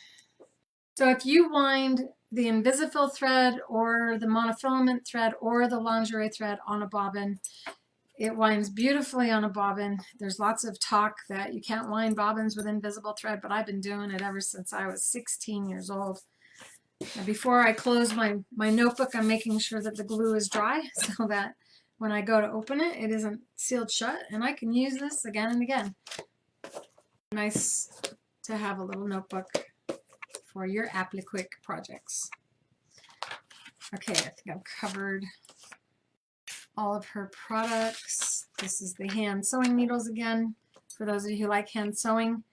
Speaker 1: So if you wind the Invisifil thread or the monofilament thread or the lingerie thread on a bobbin, it winds beautifully on a bobbin. There's lots of talk that you can't wind bobbins with invisible thread, but I've been doing it ever since I was 16 years old. And before I close my notebook, I'm making sure that the glue is dry so that when I go to open it, it isn't sealed shut, and I can use this again and again. Nice to have a little notebook for your Apliquick projects. Okay, I think I've covered all of her products. This is the hand sewing needles again, for those of you who like hand sewing.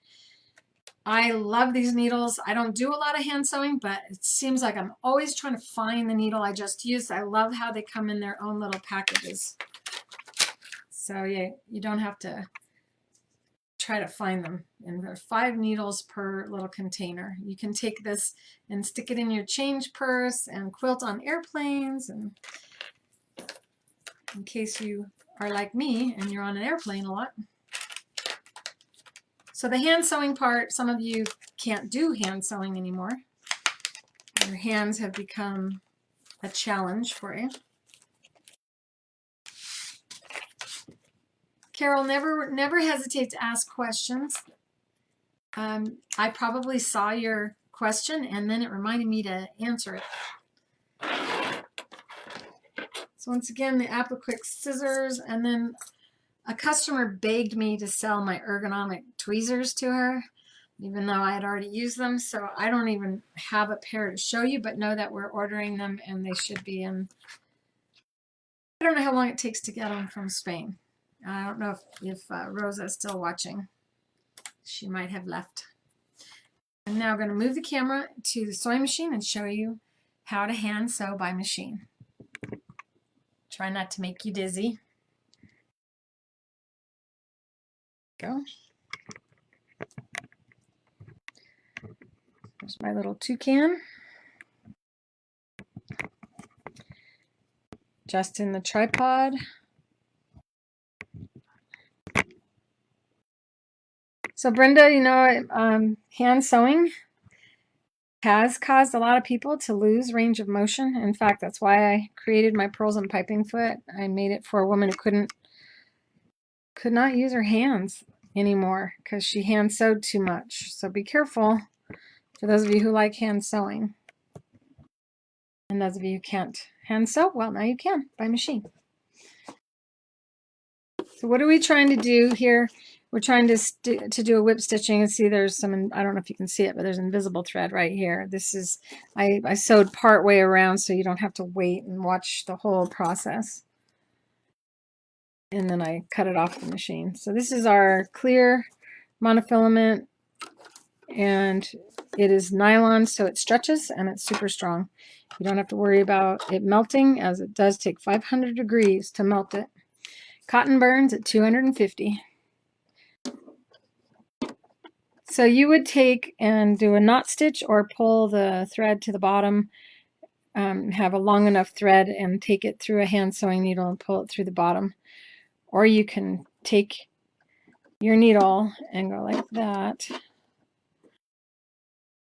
Speaker 1: I love these needles. I don't do a lot of hand sewing, but it seems like I'm always trying to find the needle I just used. I love how they come in their own little packages. So yeah, you don't have to try to find them. And there are 5 needles per little container. You can take this and stick it in your change purse and quilt on airplanes, and in case you are like me and you're on an airplane a lot. So the hand sewing part, some of you can't do hand sewing anymore. Your hands have become a challenge for you. Carol, never hesitate to ask questions. I probably saw your question and then it reminded me to answer it. So once again, the Apliquick scissors, and then a customer begged me to sell my ergonomic tweezers to her, even though I had already used them. So I don't even have a pair to show you, but know that we're ordering them and they should be in. I don't know how long it takes to get them from Spain. I don't know if Rosa is still watching. She might have left. I'm now going to move the camera to the sewing machine and show you how to hand sew by machine. Try not to make you dizzy. Go. There's my little toucan. Just in the tripod. So Brenda, you know, hand sewing has caused a lot of people to lose range of motion. In fact, that's why I created my Pearls and Piping Foot. I made it for a woman who could not use her hands anymore because she hand sewed too much. So be careful for those of you who like hand sewing. And those of you who can't hand sew, well, now you can by machine. So what are we trying to do here? We're trying to do a whip stitching, and see there's some, I don't know if you can see it, but there's invisible thread right here. This is, I sewed part way around so you don't have to wait and watch the whole process. And then I cut it off the machine. So this is our clear monofilament, and it is nylon, so it stretches and it's super strong. You don't have to worry about it melting, as it does take 500 degrees to melt it. Cotton burns at 250. So you would take and do a knot stitch or pull the thread to the bottom, have a long enough thread and take it through a hand sewing needle and pull it through the bottom. Or you can take your needle and go like that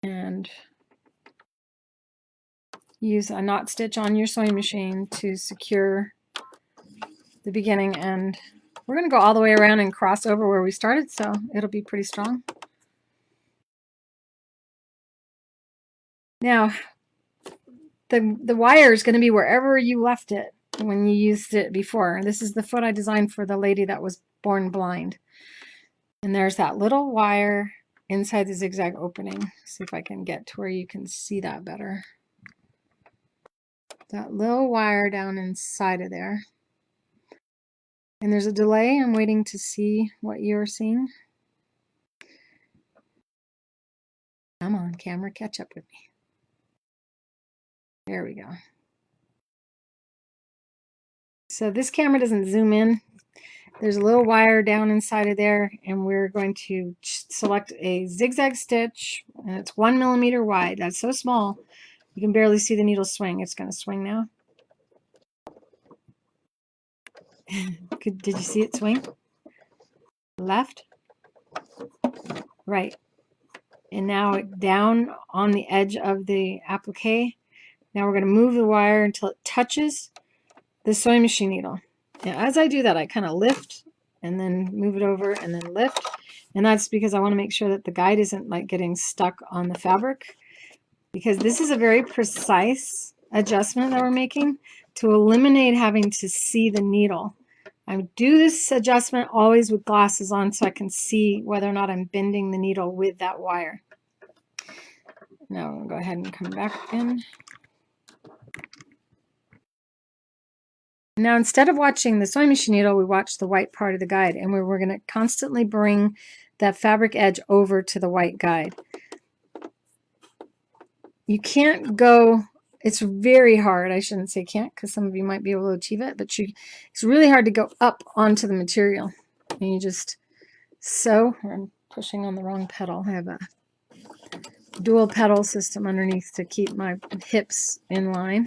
Speaker 1: and use a knot stitch on your sewing machine to secure the beginning end. We're going to go all the way around and cross over where we started, so it'll be pretty strong. Now, the wire is going to be wherever you left it when you used it before. This is the foot I designed for the lady that was born blind. And there's that little wire inside the zigzag opening. See if I can get to where you can see that better. That little wire down inside of there. And there's a delay. I'm waiting to see what you're seeing. Come on, camera, catch up with me. There we go. So this camera doesn't zoom in. There's a little wire down inside of there, and we're going to select a zigzag stitch, and it's 1 millimeter wide. That's so small you can barely see the needle swing. It's going to swing now. Did you see it swing? Left, right, and now down on the edge of the applique. Now we're going to move the wire until it touches the sewing machine needle. Now, as I do that, I kind of lift and then move it over and then lift. And that's because I want to make sure that the guide isn't like getting stuck on the fabric, because this is a very precise adjustment that we're making to eliminate having to see the needle. I do this adjustment always with glasses on so I can see whether or not I'm bending the needle with that wire. Now I'm going to go ahead and come back in. Now, instead of watching the sewing machine needle, we watch the white part of the guide, and we're going to constantly bring that fabric edge over to the white guide. You can't go, it's very hard, I shouldn't say can't, because some of you might be able to achieve it, but it's really hard to go up onto the material. And you just So I'm pushing on the wrong pedal. I have a dual pedal system underneath to keep my hips in line.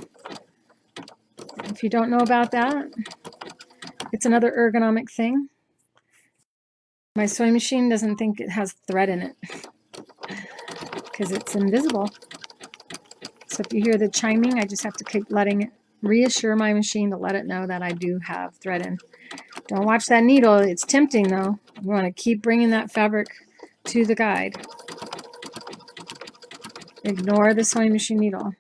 Speaker 1: If you don't know about that, it's another ergonomic thing. My sewing machine doesn't think it has thread in it because it's invisible. So if you hear the chiming, I just have to keep letting it reassure my machine to let it know that I do have thread in. Don't watch that needle. It's tempting though. You want to keep bringing that fabric to the guide. Ignore the sewing machine needle.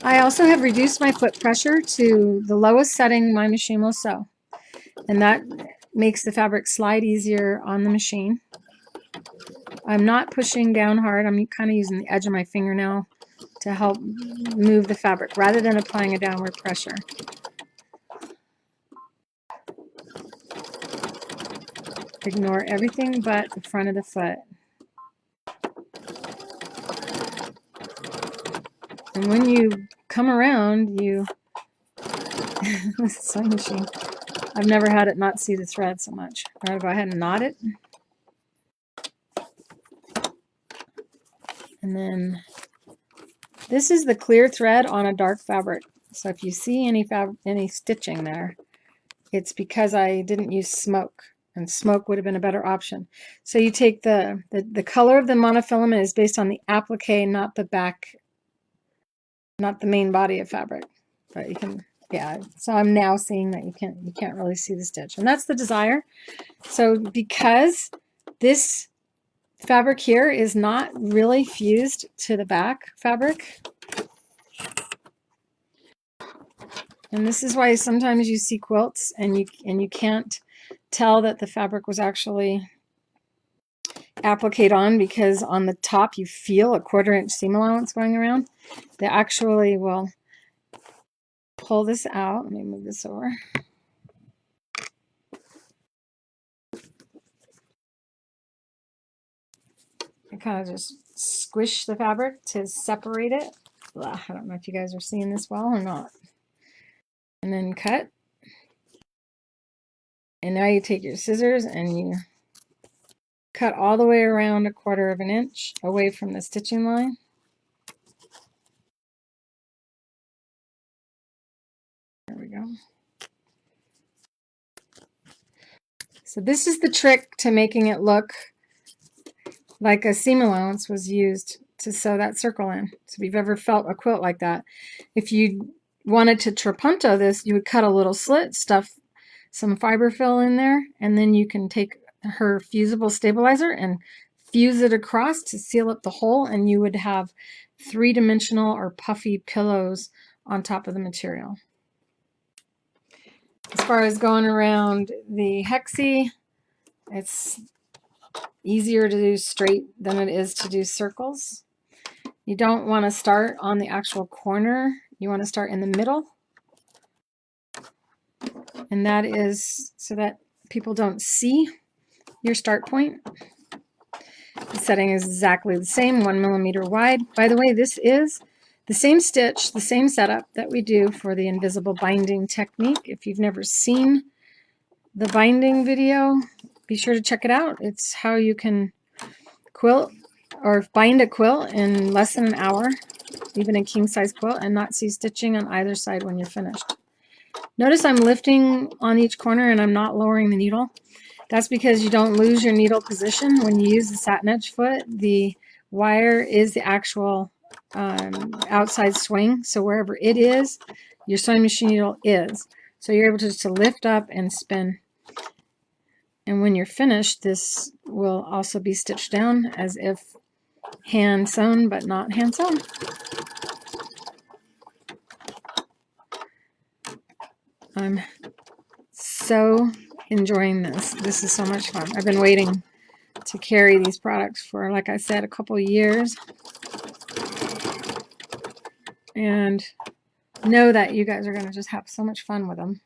Speaker 1: I also have reduced my foot pressure to the lowest setting my machine will sew. And that makes the fabric slide easier on the machine. I'm not pushing down hard. I'm kind of using the edge of my fingernail to help move the fabric rather than applying a downward pressure. Ignore everything but the front of the foot. And when you come around, you sewing machine. I've never had it not see the thread so much. I'm going to go ahead and knot it. And then this is the clear thread on a dark fabric. So if you see any stitching there, it's because I didn't use smoke, and smoke would have been a better option. So you take the color of the monofilament is based on the applique, not the back, not the main body of fabric. But you can, yeah. So I'm now seeing that you can't really see the stitch, and that's the desire. So because this fabric here is not really fused to the back fabric, and this is why sometimes you see quilts and you can't tell that the fabric was actually appliqued on, because on the top you feel a 1/4 inch seam allowance going around. They actually will pull this out. Let me move this over. I kind of just squish the fabric to separate it. Ugh, I don't know if you guys are seeing this well or not. And then cut. And now you take your scissors and you cut all the way around a 1/4 inch away from the stitching line. There we go. So this is the trick to making it look like a seam allowance was used to sew that circle in. So if you've ever felt a quilt like that, if you wanted to trapunto this, you would cut a little slit, stuff some fiber fill in there, and then you can take her fusible stabilizer and fuse it across to seal up the hole, and you would have 3-dimensional or puffy pillows on top of the material. As far as going around the hexie, it's easier to do straight than it is to do circles. You don't want to start on the actual corner. You want to start in the middle. And that is so that people don't see your start point. The setting is exactly the same, 1 millimeter wide. By the way, this is the same stitch, the same setup that we do for the invisible binding technique. If you've never seen the binding video, be sure to check it out. It's how you can quilt or bind a quilt in less than an hour, even a king size quilt, and not see stitching on either side when you're finished. Notice I'm lifting on each corner and I'm not lowering the needle. That's because you don't lose your needle position when you use the Satinedge Foot. The wire is the actual outside swing, so wherever it is, your sewing machine needle is. So you're able to lift up and spin. And when you're finished, this will also be stitched down as if hand sewn, but not hand sewn. I'm so enjoying this. This is so much fun. I've been waiting to carry these products for, like I said, a couple of years. And know that you guys are going to just have so much fun with them.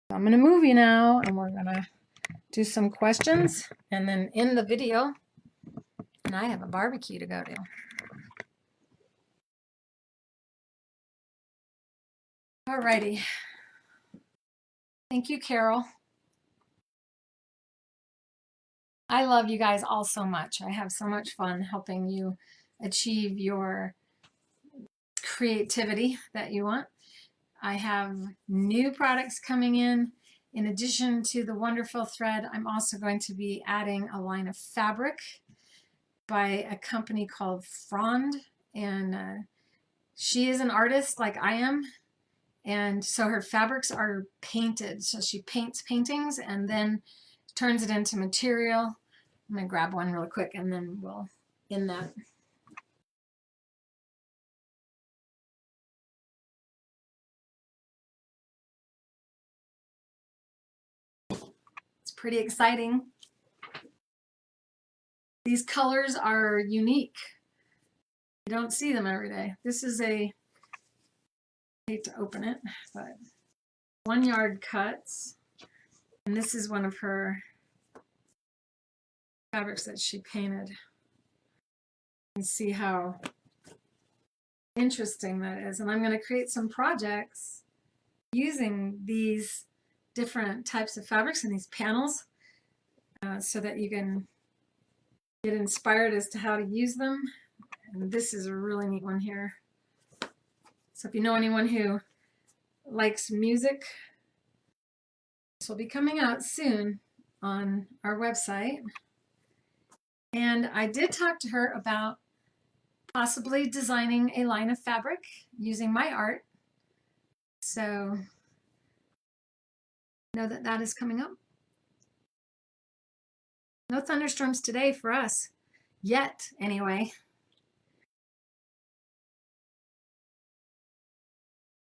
Speaker 1: So I'm going to move you now, and we're going to do some questions and then end the video. And I have a barbecue to go to. Alrighty. Thank you, Carol. I love you guys all so much. I have so much fun helping you achieve your creativity that you want. I have new products coming in. In addition to the wonderful thread, I'm also going to be adding a line of fabric by a company called Frond, and she is an artist like I am, and so her fabrics are painted. So she paints paintings and then turns it into material. I'm gonna grab one real quick and then we'll end that. It's pretty exciting. These colors are unique. You don't see them every day. This is a, I hate to open it, but 1 yard cuts. And this is one of her fabrics that she painted. You can see how interesting that is. And I'm going to create some projects using these different types of fabrics and these panels so that you can get inspired as to how to use them. And this is a really neat one here. So if you know anyone who likes music, this will be coming out soon on our website. And I did talk to her about possibly designing a line of fabric using my art. So know that that is coming up. No thunderstorms today for us, yet anyway.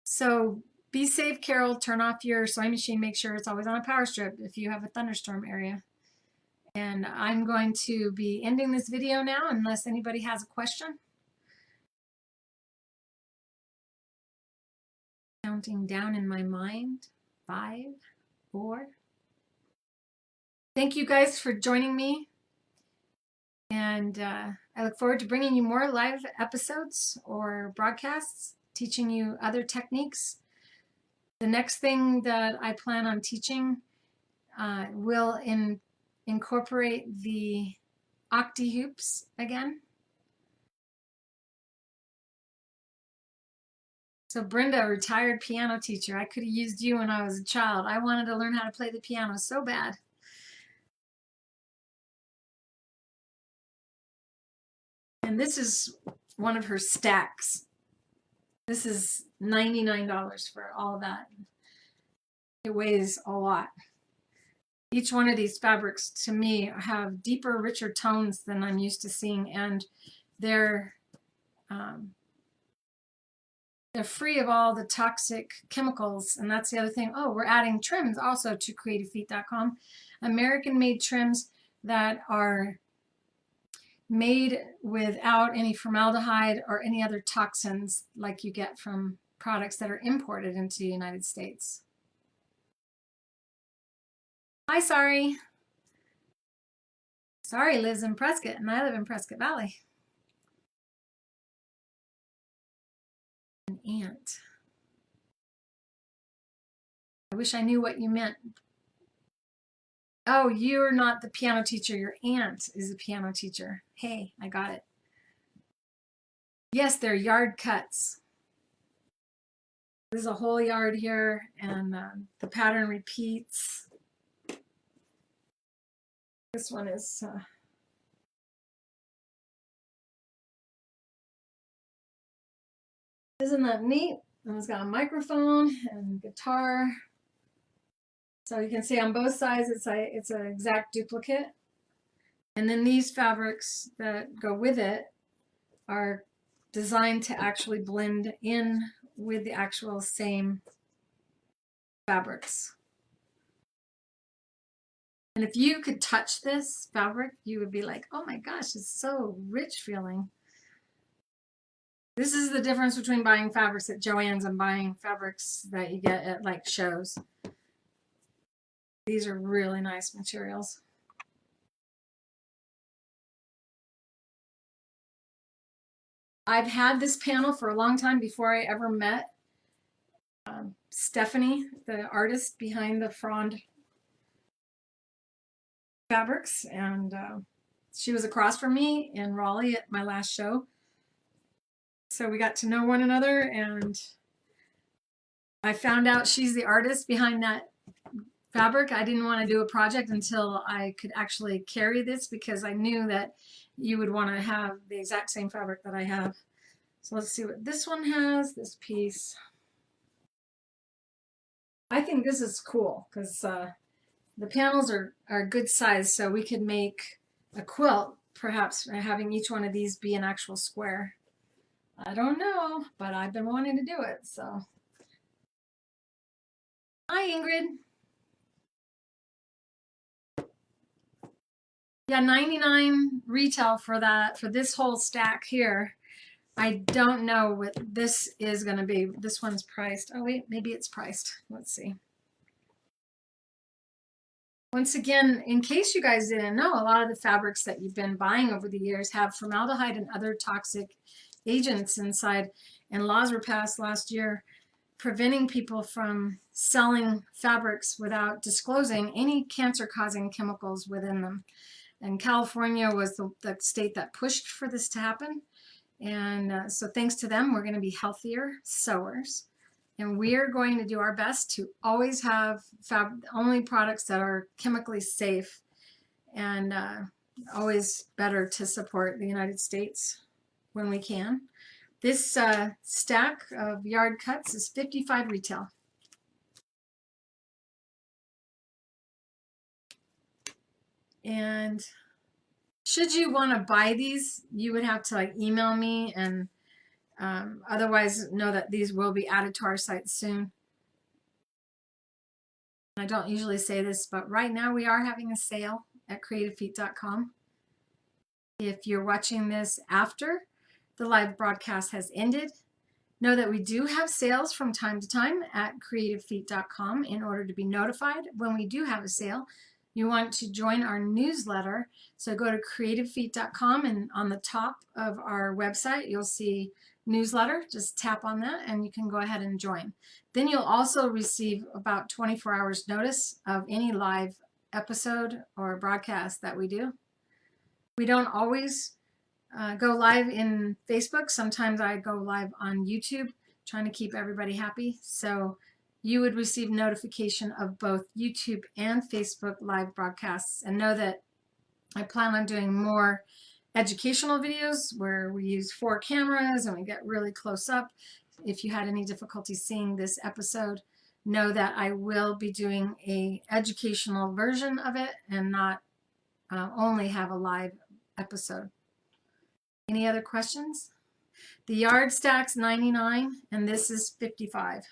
Speaker 1: So be safe, Carol. Turn off your sewing machine. Make sure it's always on a power strip if you have a thunderstorm area. And I'm going to be ending this video now unless anybody has a question. Counting down in my mind. 5, 4. Thank you guys for joining me. And I look forward to bringing you more live episodes or broadcasts, teaching you other techniques. The next thing that I plan on teaching will incorporate the octi hoops again. So Brenda, a retired piano teacher, I could have used you when I was a child. I wanted to learn how to play the piano so bad. And this is one of her stacks. This is $99 for all of that. It weighs a lot. Each one of these fabrics to me have deeper, richer tones than I'm used to seeing, and they're free of all the toxic chemicals. And that's the other thing. Oh, we're adding trims also to creativefeet.com. American-made trims that are made without any formaldehyde or any other toxins like you get from products that are imported into the United States. Hi, Sorry. Sorry lives in Prescott, and I live in Prescott Valley. An ant. I wish I knew what you meant. Oh, you're not the piano teacher. Your aunt is a piano teacher. Hey, I got it. Yes, they're yard cuts. This is a whole yard here, and the pattern repeats. This one is isn't that neat? And it's got a microphone and guitar. So you can see on both sides it's an exact duplicate. And then these fabrics that go with it are designed to actually blend in with the actual same fabrics. And if you could touch this fabric, you would be like, oh my gosh, it's so rich feeling. This is the difference between buying fabrics at Joann's and buying fabrics that you get at like shows. These are really nice materials. I've had this panel for a long time before I ever met Stephanie, the artist behind the Frond fabrics, and she was across from me in Rowley at my last show. So we got to know one another, and I found out she's the artist behind that fabric. I didn't want to do a project until I could actually carry this, because I knew that you would want to have the exact same fabric that I have. So let's see what this one has, this piece. I think this is cool because the panels are good size, so we could make a quilt, perhaps having each one of these be an actual square. I don't know, but I've been wanting to do it, so. Hi, Ingrid. Yeah, 99 retail for that, for this whole stack here. I don't know what this is going to be. This one's priced. Oh, wait, maybe it's priced. Let's see. Once again, in case you guys didn't know, a lot of the fabrics that you've been buying over the years have formaldehyde and other toxic agents inside, and laws were passed last year preventing people from selling fabrics without disclosing any cancer-causing chemicals within them. And California was the state that pushed for this to happen. And so thanks to them, we're going to be healthier sewers. And we're going to do our best to always have only products that are chemically safe, and always better to support the United States when we can. This stack of yard cuts is $55 retail. And should you want to buy these, you would have to like email me, and otherwise know that these will be added to our site soon. I don't usually say this, but right now we are having a sale at creativefeet.com. If you're watching this after the live broadcast has ended, know that we do have sales from time to time at creativefeet.com. In order to be notified when we do have a sale, you want to join our newsletter. So go to creativefeet.com, and on the top of our website, you'll see newsletter. Just tap on that and you can go ahead and join. Then you'll also receive about 24 hours notice of any live episode or broadcast that we do. We don't always go live in Facebook. Sometimes I go live on YouTube, trying to keep everybody happy. So you would receive notification of both YouTube and Facebook live broadcasts. And know that I plan on doing more educational videos where we use 4 cameras and we get really close up. If you had any difficulty seeing this episode, know that I will be doing an educational version of it and not only have a live episode. Any other questions? The yard stack's $99 and this is $55.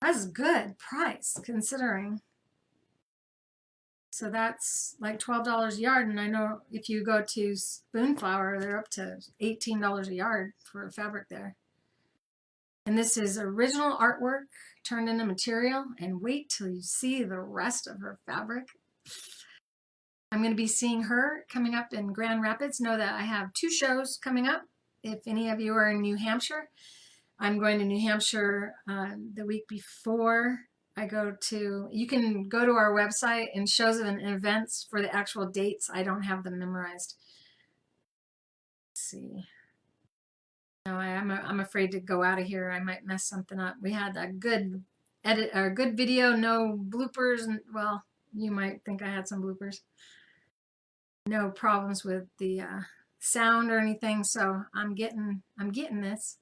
Speaker 1: That's a good price considering. So that's like $12 a yard, and I know if you go to Spoonflower, they're up to $18 a yard for fabric there. And this is original artwork turned into material, and wait till you see the rest of her fabric. I'm going to be seeing her coming up in Grand Rapids. Know that I have 2 shows coming up. If any of you are in New Hampshire, I'm going to New Hampshire the week before I go to, you can go to our website and shows and events for the actual dates. I don't have them memorized. Let's see. No, I'm afraid to go out of here. I might mess something up. We had a good edit or good video, no bloopers, and well, you might think I had some bloopers. No problems with the sound or anything, so I'm getting this.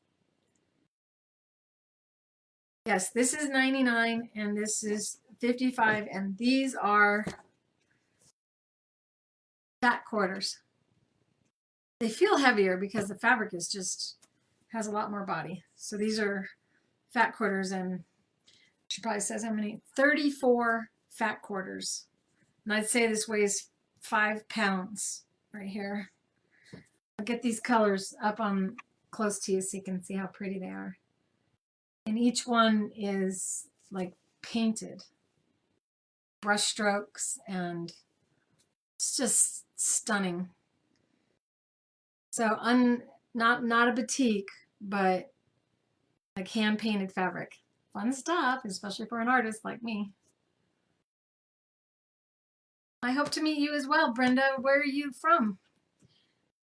Speaker 1: Yes, this is 99 and this is 55, and these are fat quarters. They feel heavier because the fabric is just has a lot more body. So these are fat quarters, and she probably says how many? 34 fat quarters. And I'd say this weighs 5 pounds right here. I'll get these colors up on close to you so you can see how pretty they are. And each one is like painted brush strokes, and it's just stunning. So not a batik, but like like hand painted fabric. Fun stuff, especially for an artist like me. I hope to meet you as well, Brenda. Where are you from?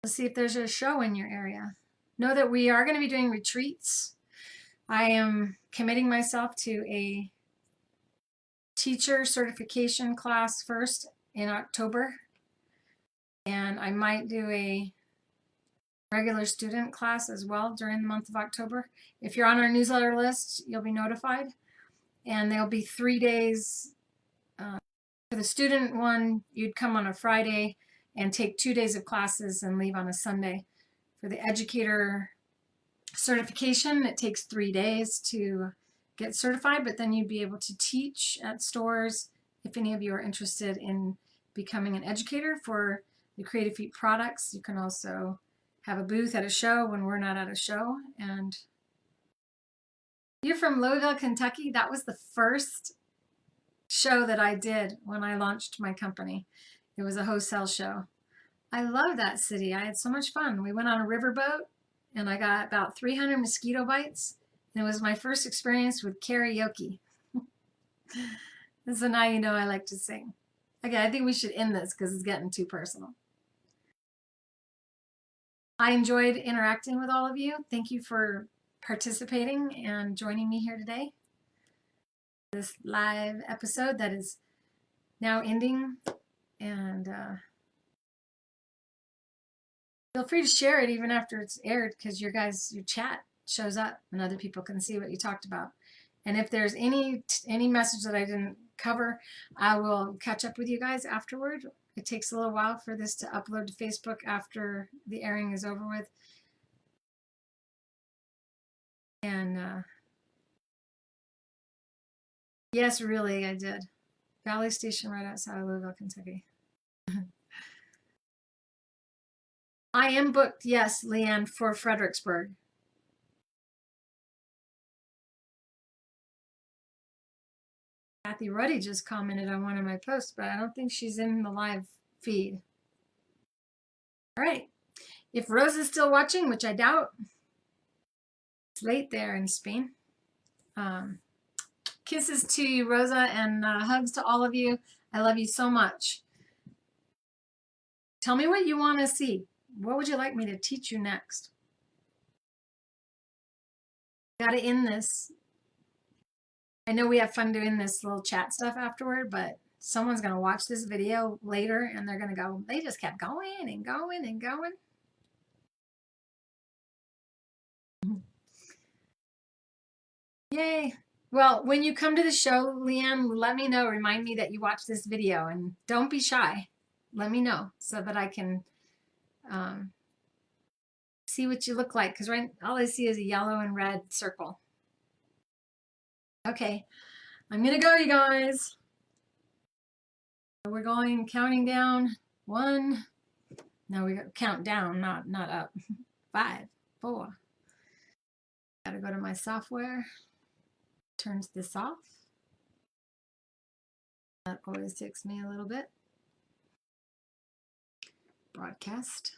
Speaker 1: Let's see if there's a show in your area. Know that we are going to be doing retreats. I am committing myself to a teacher certification class first in October, and I might do a regular student class as well during the month of October. If you're on our newsletter list, you'll be notified, and there'll be 3 days. For the student one, you'd come on a Friday and take 2 days of classes and leave on a Sunday. For the educator certification, it takes 3 days to get certified, but then you'd be able to teach at stores if any of you are interested in becoming an educator for the Creative Feet products. You can also have a booth at a show when we're not at a show. And you're from Louisville, Kentucky. That was the first show that I did when I launched my company. It was a wholesale show. I love that city. I had so much fun. We went on a riverboat and I got about 300 mosquito bites. And it was my first experience with karaoke. So now you know I like to sing. Okay, I think we should end this because it's getting too personal. I enjoyed interacting with all of you. Thank you for participating and joining me here today. This live episode that is now ending, and feel free to share it even after it's aired, because your chat shows up and other people can see what you talked about. And if there's any message that I didn't cover, I will catch up with you guys afterward. It takes a little while for this to upload to Facebook after the airing is over with. And yes, really, I did. Valley Station right outside of Louisville, Kentucky. I am booked, yes, Leanne, for Fredericksburg. Kathy Ruddy just commented on one of my posts, but I don't think she's in the live feed. All right. If Rosa's still watching, which I doubt, it's late there in Spain. Kisses to you, Rosa, and hugs to all of you. I love you so much. Tell me what you want to see. What would you like me to teach you next? Got to end this. I know we have fun doing this little chat stuff afterward, but someone's going to watch this video later and they're going to go, they just kept going and going and going. Yay. Well, when you come to the show, Leanne, let me know. Remind me that you watched this video, and don't be shy. Let me know so that I can see what you look like, because right, all I see is a yellow and red circle. Okay, I'm going to go, you guys. We're going counting down. 1. No, we got count down, not up. 5, 4. Gotta go to my software. Turns this off. That always takes me a little bit. Broadcast.